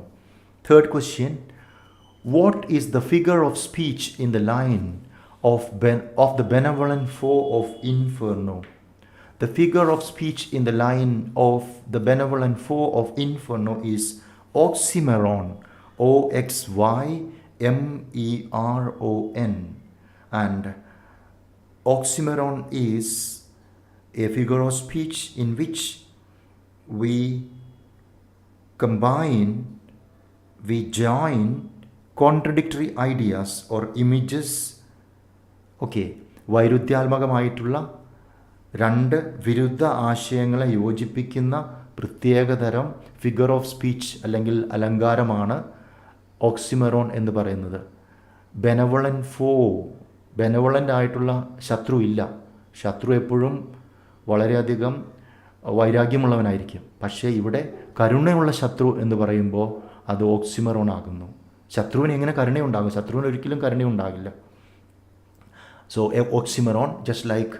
Third question. What is the figure of speech in the line of the benevolent foe of inferno? The figure of speech in the line of the benevolent foe of inferno is oxymoron, OXYMERON. And oxymoron is a figure of speech in which we join contradictory ideas or images. Okay, വൈരുദ്ധ്യാത്മകമായിട്ടുള്ള രണ്ട് വിരുദ്ധ ആശയങ്ങളെ യോജിപ്പിക്കുന്ന പ്രത്യേകതരം figure of speech അല്ലെങ്കിൽ അലങ്കാരമാണ് ഓക്സിമറോൺ എന്ന് പറയുന്നത്. ബെനവളൻ്റ് ആയിട്ടുള്ള ശത്രു ഇല്ല. ശത്രു എപ്പോഴും വളരെയധികം വൈരാഗ്യമുള്ളവനായിരിക്കും. പക്ഷേ ഇവിടെ കരുണയുള്ള ശത്രു എന്ന് പറയുമ്പോൾ അത് ഓക്സിമറോൺ ആകുന്നു. ശത്രുവിന് എങ്ങനെ കരുണയുണ്ടാകും? ശത്രുവിന് ഒരിക്കലും കരുണയുണ്ടാകില്ല. So oxymoron, just like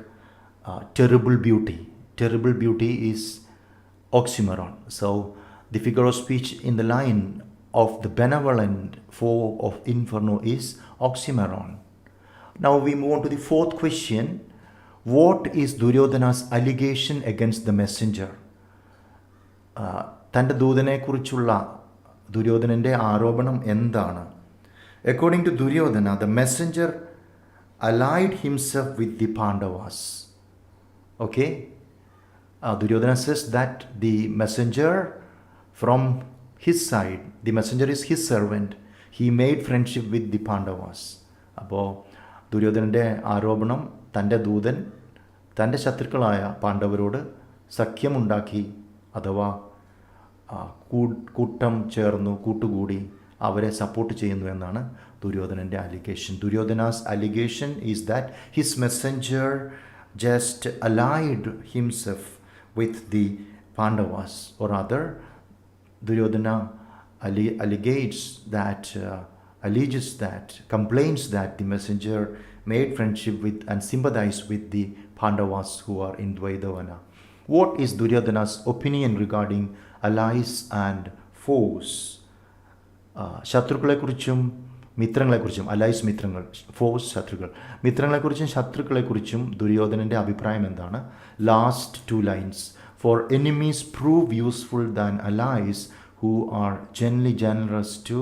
terrible beauty. Terrible beauty is oxymoron. So the figure of speech in the line of the benevolent foe of inferno is oxymoron. Now we move on to the fourth question. What is Duryodhana's allegation against the messenger? തൻ്റെ ദൂതനെക്കുറിച്ചുള്ള ദുര്യോധനൻ്റെ ആരോപണം എന്താണ്? According to Duryodhana, the messenger allied himself with the Pandavas. Okay, Duryodhana says that the messenger, from his side, the messenger is his servant, he made friendship with the Pandavas. അപ്പോൾ ദുര്യോധനൻ്റെ ആരോപണം തൻ്റെ ദൂതൻ തൻ്റെ ശത്രുക്കളായ പാണ്ഡവരോട് സഖ്യമുണ്ടാക്കി, അഥവാ കൂട്ടം ചേർന്നു, കൂട്ടുകൂടി അവരെ സപ്പോർട്ട് ചെയ്യുന്നു എന്നാണ് ദുര്യോധനൻ്റെ allegation. Duryodhana's allegation is that his messenger just allied himself with the Pandavas, or rather Duryodhana complains that the messenger made friendship with and sympathized with the Pandavas who are in Dvaidavana. What is Duryodhana's opinion regarding allies and foes? ശത്രുക്കളെക്കുറിച്ചും മിത്രങ്ങളെക്കുറിച്ചും, allies മിത്രങ്ങൾ, foes ശത്രുക്കൾ, മിത്രങ്ങളെക്കുറിച്ചും ശത്രുക്കളെക്കുറിച്ചും ദുര്യോധനൻ്റെ അഭിപ്രായം എന്താണ്? Last 2 lines. For enemies prove useful than allies who are generous to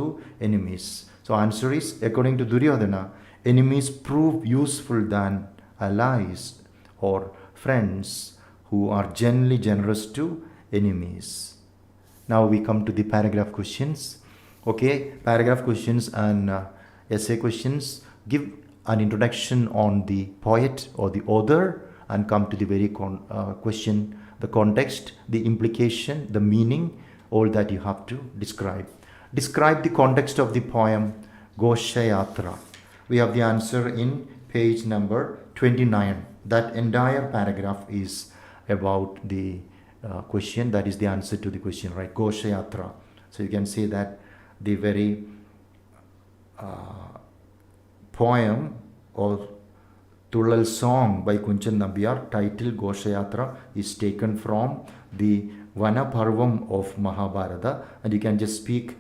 enemies. So answer is, according to Duryodhana, enemies prove useful than allies or friends who are generous to enemies. Now we come to the paragraph questions. Okay, paragraph questions and essay questions. Give an introduction on the poet or the author and come to the very question, the context, the implication, the meaning, all that you have to describe. Describe the context of the poem Ghoshayatra. We have the answer in page number 29. That entire paragraph is about the question, that is the answer to the question, right? Ghoshayatra. So you can say that the very poem or Tullal song by Kunchan Nambiar titled Ghoshayatra is taken from the Vana Parvam of Mahabharata, and you can just speak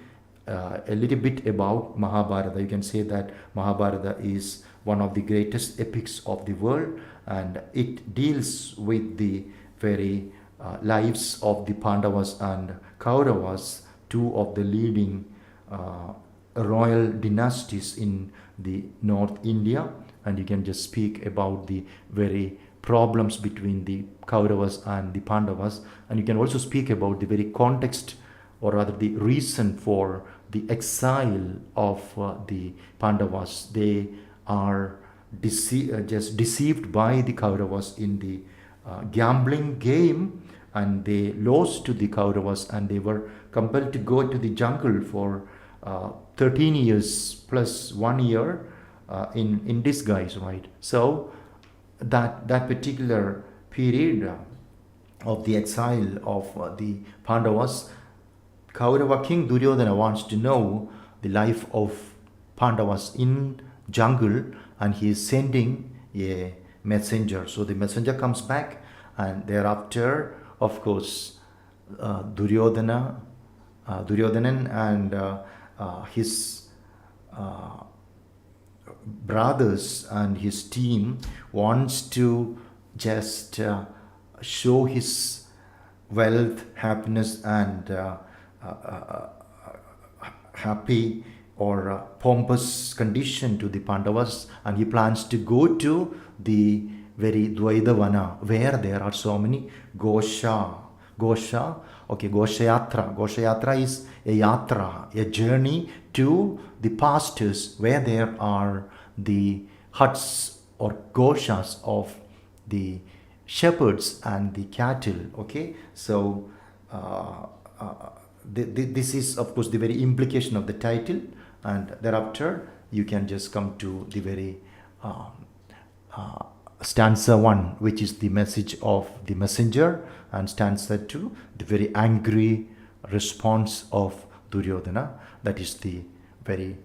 a little bit about Mahabharata. You can say that Mahabharata is one of the greatest epics of the world, and it deals with the very lives of the Pandavas and Kauravas, two of the leading royal dynasties in the North India. And you can just speak about the very problems between the Kauravas and the Pandavas, and you can also speak about the very context, or rather the reason for the exile of the Pandavas. They are just deceived by the Kauravas in the gambling game, and they lost to the Kauravas, and they were compelled to go to the jungle for 13 years plus 1 year in disguise, right? So that particular period of the exile of the Pandavas, Kaurava king Duryodhana wants to know the life of Pandavas in jungle, and he is sending a messenger. So the messenger comes back, and thereafter, of course, Duryodanan and his brothers and his team wants to just show his wealth, happiness, and happy or pompous condition to the Pandavas, and he plans to go to the very Dvaidavana where there are so many Ghoshayatra. Ghoshayatra is a yatra, a journey to the pastures where there are the huts or goshas of the shepherds and the cattle. Okay, so this is of course the very implication of the title, and thereafter you can just come to the very stanza 1, which is the message of the messenger, and stanza 2, the very angry response of Duryodhana. That is the very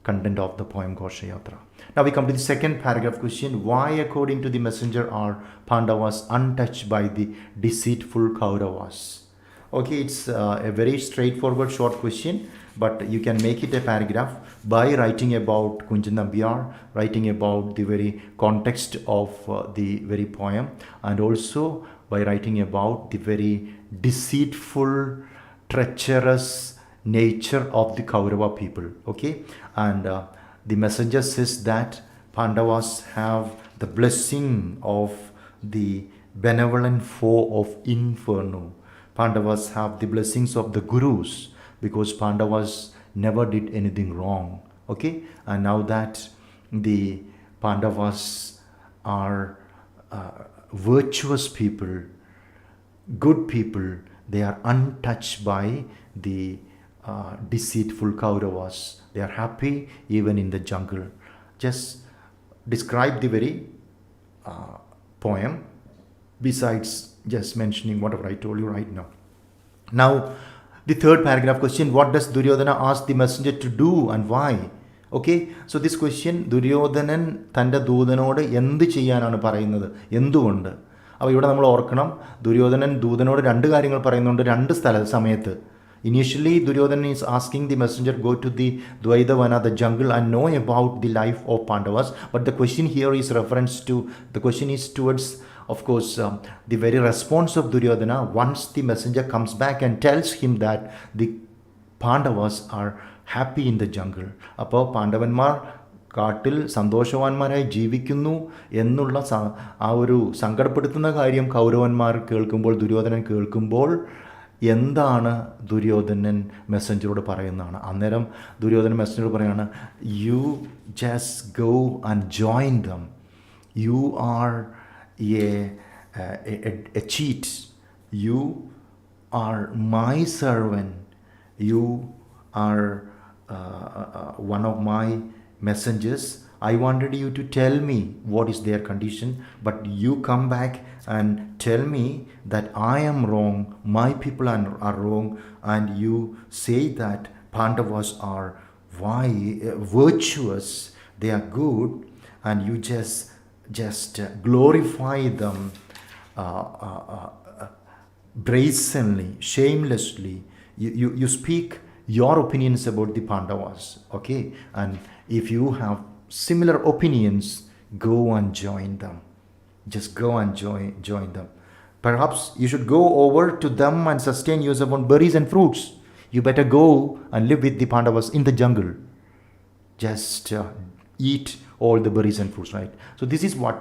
content of the poem Ghoshayatra. Now we come to the second paragraph question. Why, according to the messenger, are Pandavas untouched by the deceitful Kauravas? Okay, it's a very straightforward short question, but you can make it a paragraph by writing about Kunchan Nambiar, writing about the very context of the very poem, and also by writing about the very deceitful, treacherous nature of the Kaurava people. Okay, and the messenger says that Pandavas have the blessing of the benevolent foe of inferno. Pandavas have the blessings of the gurus, because Pandavas never did anything wrong. Okay, and now that the Pandavas are virtuous people, good people, they are untouched by the deceitful Kauravas. They are happy even in the jungle. Just describe the very poem, besides just mentioning whatever I told you right now. Now, the third paragraph question, what does Duryodhana ask the messenger to do and why? Okay, so this question, Duryodanan തൻ്റെ ദൂതനോട് എന്ത് ചെയ്യാനാണ് പറയുന്നത്, എന്തുകൊണ്ട്? അപ്പോൾ ഇവിടെ നമ്മൾ ഓർക്കണം, ദുര്യോധനൻ ദൂതനോട് രണ്ട് കാര്യങ്ങൾ പറയുന്നുണ്ട് രണ്ട് സമയത്ത്. Initially, Duryodhana is asking the messenger go to the Dvaidavana, the jungle, and know about the life of Pandavas. But the question here is the question is towards, of course, the very response of Duryodhana once the messenger comes back and tells him that the Pandavas are happy in the jungle. അപ്പോൾ പാണ്ഡവന്മാർ കാട്ടിൽ സന്തോഷവാന്മാരായി ജീവിക്കുന്നു എന്നുള്ള ആ ഒരു സങ്കടപ്പെടുത്തുന്ന കാര്യം കൗരവന്മാർ കേൾക്കുമ്പോൾ, ദുര്യോധനൻ കേൾക്കുമ്പോൾ, എന്താണ് ദുര്യോധനൻ മെസ്സഞ്ചറോട് പറയുന്നതാണ്. അന്നേരം ദുര്യോധനൻ മെസ്സഞ്ചറോട് പറയുകയാണ്, you just go and join dum. You are A cheat. You are my servant. You are one of my messengers. I wanted you to tell me what is their condition, but you come back and tell me that I am wrong, my people are wrong, and you say that Pandavas are virtuous, they are good, and you just glorify them brazenly, shamelessly. You speak your opinions about the Pandavas, okay? And if you have similar opinions, go and join them. Just go and join them. Perhaps you should go over to them and sustain yourself on berries and fruits. You better go and live with the Pandavas in the jungle. Just eat all the berries and fruits, right? So this is what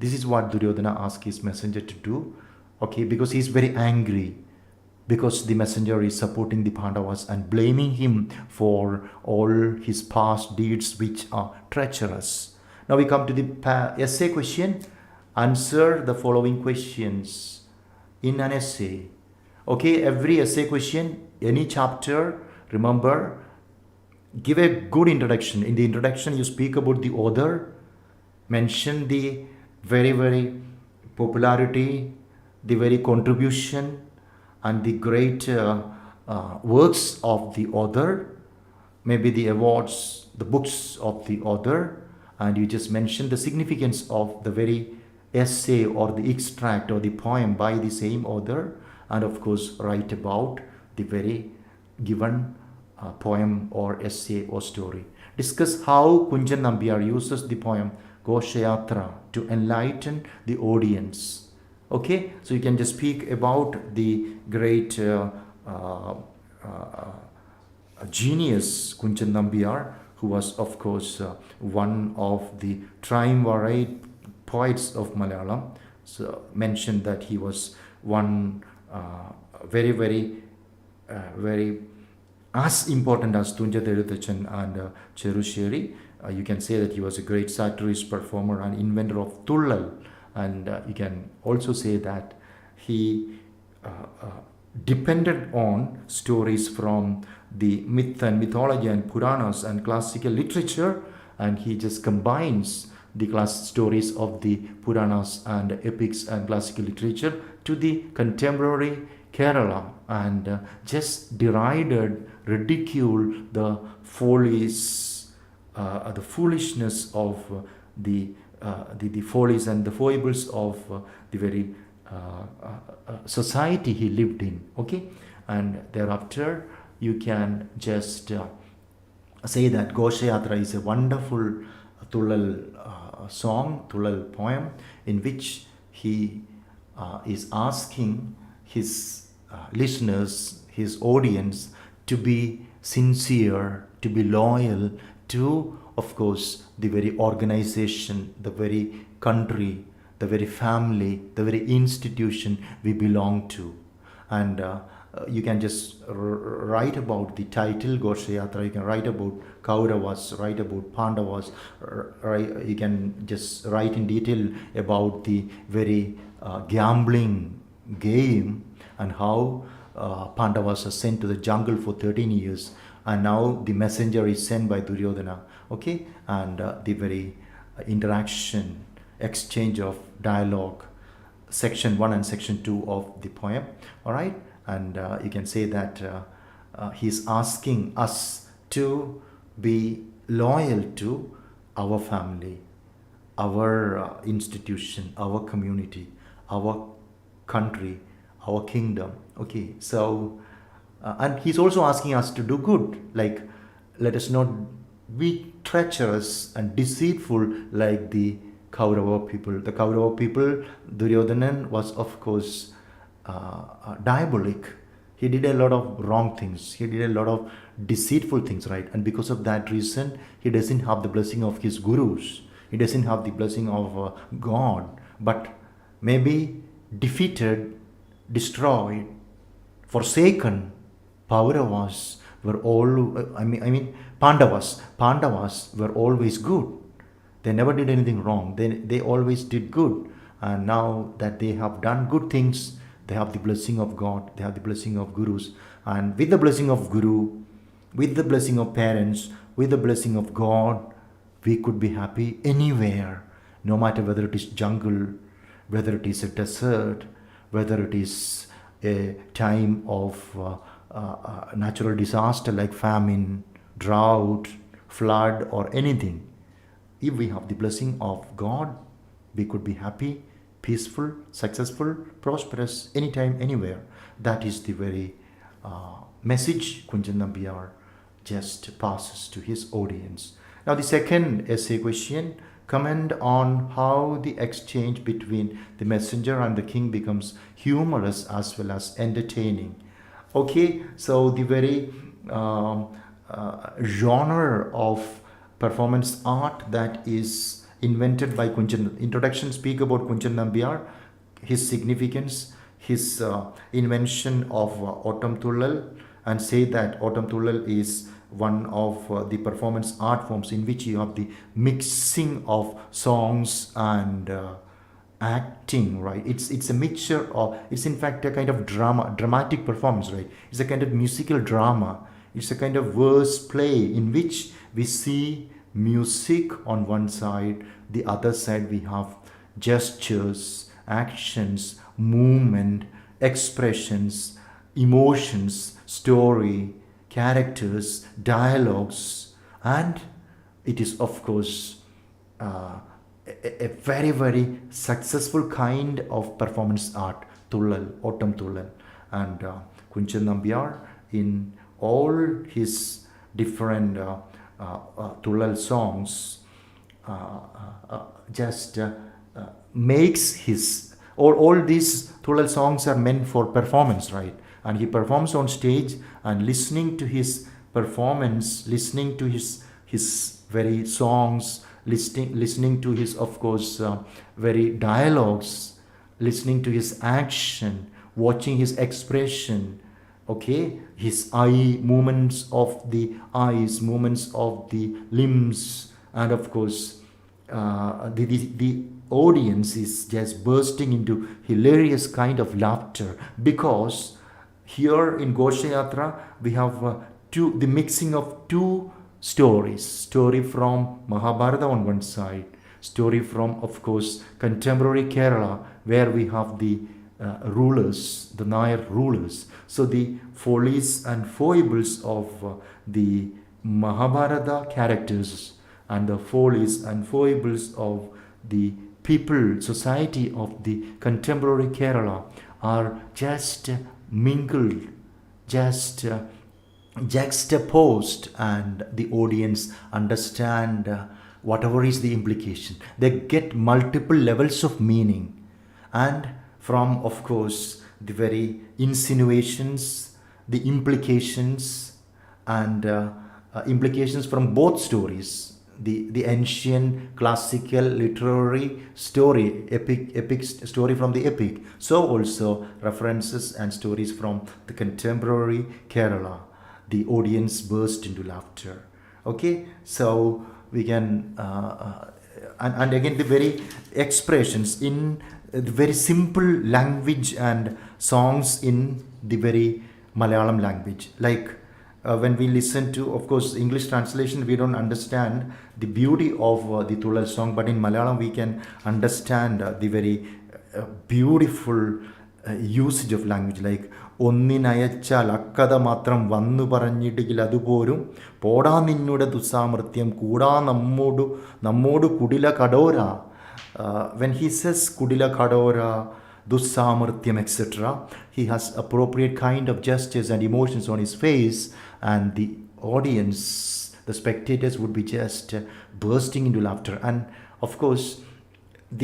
this is what Duryodhana asked his messenger to do, okay? Because he is very angry, because the messenger is supporting the Pandavas and blaming him for all his past deeds which are treacherous. Now we come to the essay question. Answer the following questions in an essay. Okay, every essay question, any chapter, remember, give a good introduction. In the introduction, you speak about the author, mention the very, very popularity, the very contribution, and the great works of the author, maybe the awards, the books of the author, and you just mention the significance of the very essay or the extract or the poem by the same author, and of course write about the very given poem or essay or story. Discuss how Kunchan Nambiar uses the poem Ghoshayatra to enlighten the audience. Okay, so you can just speak about the great genius Kunchan Nambiar, who was of course one of the triumvirate poets of Malayalam. So mentioned that he was one very, very, very as important as Tunjathirutachan and Cherusheri. You can say that he was a great satirist, performer, and inventor of Tullal. And you can also say that he depended on stories from the myth and mythology and Puranas and classical literature, and he just combines the stories of the Puranas and epics and classical literature to the contemporary Kerala, and just derided, ridiculed the follies, the foolishness of the follies and the foibles of the very society he lived in, okay? And thereafter you can just say that Ghoshayatra is a wonderful Tullal song, Tullal poem, in which he is asking his listeners, his audience, to be sincere, to be loyal to, of course, the very organization, the very country, the very family, the very institution we belong to. And you can just write about the title Ghoshayatra, you can write about Kauravas, write about Pandavas, you can just write in detail about the very gambling game and how Pandavas are sent to the jungle for 13 years, and now the messenger is sent by Duryodhana, okay? And the very interaction, exchange of dialogue, section 1 and section 2 of the poem, all right? And you can say that he's asking us to be loyal to our family, our institution, our community, our country, our kingdom, okay? So and he's also asking us to do good, like let us not be treacherous and deceitful like the Kaurava people. The Kaurava people, Duryodhanan was of course diabolic. He did a lot of wrong things. He did a lot of deceitful things, right? And because of that reason, he doesn't have the blessing of his gurus. He doesn't have the blessing of God, but maybe defeated destroyed, forsaken, Pauravas were all, Pandavas were always good. They never did anything wrong. They always did good. And now that they have done good things, they have the blessing of God, they have the blessing of gurus. And with the blessing of guru, with the blessing of parents, with the blessing of God, we could be happy anywhere, no matter whether it is jungle, whether it is a desert, whether it is a time of natural disaster like famine, drought, flood, or anything. If we have the blessing of God, we could be happy, peaceful, successful, prosperous, anytime, anywhere. That is the very message Kunchan Nambiar just passes to his audience. Now, the second essay question, comment on how the exchange between the messenger and the king becomes humorous as well as entertaining. Okay, so the very genre of performance art that is invented by Kunchan. Introduction speak about Kunchan Nambiar, his significance, his invention of Autumn Tullal, and say that Autumn Tullal is one of the performance art forms in which you have the mixing of songs and acting, right? It's a mixture of, it's in fact a kind of dramatic performance, right? It's a kind of musical drama. It's a kind of verse play in which we see music on one side, the other side we have gestures, actions, movement, expressions, emotions, story, characters, dialogues, and it is of course a very, very successful kind of performance art, Tullal, Autumn Tullal. And Kunchan Nambiar, in all his different Tullal songs, just makes his, all these Tullal songs are meant for performance, right? And he performs on stage, and listening to his performance, listening to his very songs, listening to his, of course, very dialogues, listening to his action, watching his expression, okay, his eye movements of the eyes, movements of the limbs, and of course the audience is just bursting into hilarious kind of laughter, because here in Ghoshayatra we have the mixing of two stories, story from Mahabharata on one side, story from, of course, contemporary Kerala, where we have the rulers, the Nair rulers. So the follies and foibles of the Mahabharata characters and the follies and foibles of the people, society of the contemporary Kerala are just mingled, just juxtaposed, and the audience understand whatever is the implication. They get multiple levels of meaning, and from, of course, the very insinuations, the implications, and implications from both stories, the ancient classical literary story, epic story from the epic, so also references and stories from the contemporary Kerala. The audience burst into laughter. Okay, so we can and again the very expressions in the very simple language and songs in the very Malayalam language, like when we listen to, of course, English translation, we don't understand the beauty of the Tullal song, but in Malayalam we can understand the very beautiful usage of language, like ഒന്നിനയച്ചാൽ അക്കഥ മാത്രം വന്നു പറഞ്ഞിട്ടില്ല അതുപോലും പോടാ നിന്നുടെ ദുസ്സാമർത്ഥ്യം കൂടാ നമ്മോട് കുടില കടോര. When he says kudila kadora, dussamartyam, etc., he has appropriate kind of gestures and emotions on his face, and the audience, the spectators, would be just bursting into laughter. And of course,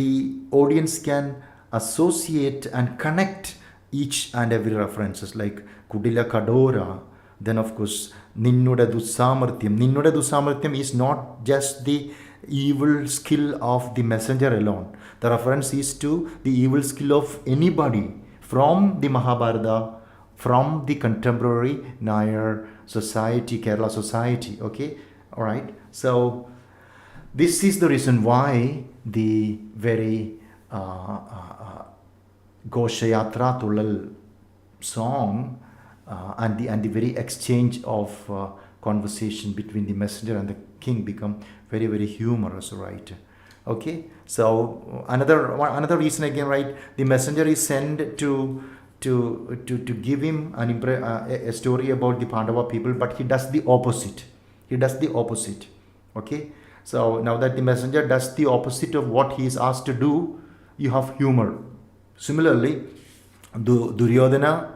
the audience can associate and connect each and every references, like kudila kadora. Then of course, ninnuda dussamartyam is not just the evil skill of the messenger alone. The reference is to the evil skill of anybody from the Mahabharata, from the contemporary Nayar society, Kerala society. Okay, all right. So this is the reason why the very Ghoshayatra Tulal song and the very exchange of conversation between the messenger and the king become very, very humorous, right? Okay, so another reason again, right? The messenger is sent to give him a story about the Pandava people, but he does the opposite. He does the opposite. Okay, so now that the messenger does the opposite of what he is asked to do, you have humor. Similarly, Duryodhana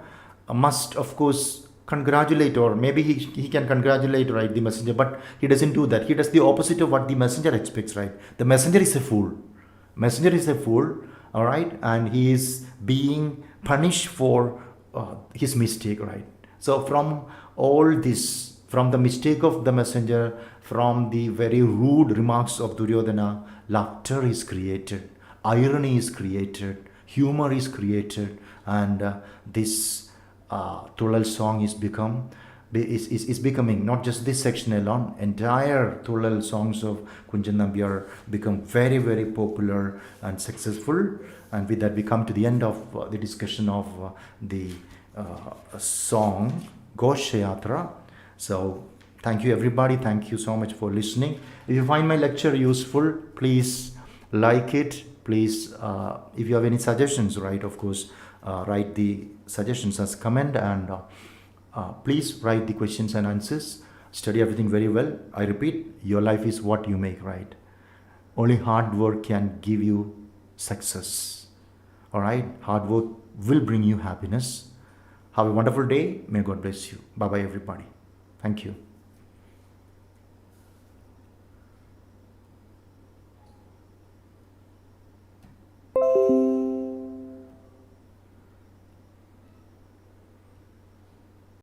must, of course, congratulate, or maybe he can congratulate, right, the messenger, but he doesn't do that. He does the opposite of what the messenger expects, right? The messenger is a fool. Messenger is a fool, all right, and he is being punished for his mistake, right? So from all this, from the mistake of the messenger, from the very rude remarks of Duryodhana, laughter is created, irony is created, humor is created, and this Tulal song is becoming not just this section alone. Entire Tulal songs of Kunchan Nambiar become very, very popular and successful. And with that, we come to the end of the discussion of the song Ghoshayatra. So thank you, everybody. Thank you so much for listening. If you find my lecture useful, please like it. Please, if you have any suggestions, right, of course, write the suggestions as comment, and please write the questions and answers. Study everything very well. I repeat, your life is what you make, right? Only hard work can give you success. All right, hard work will bring you happiness. Have a wonderful day. May God bless you. Bye bye, everybody. Thank you.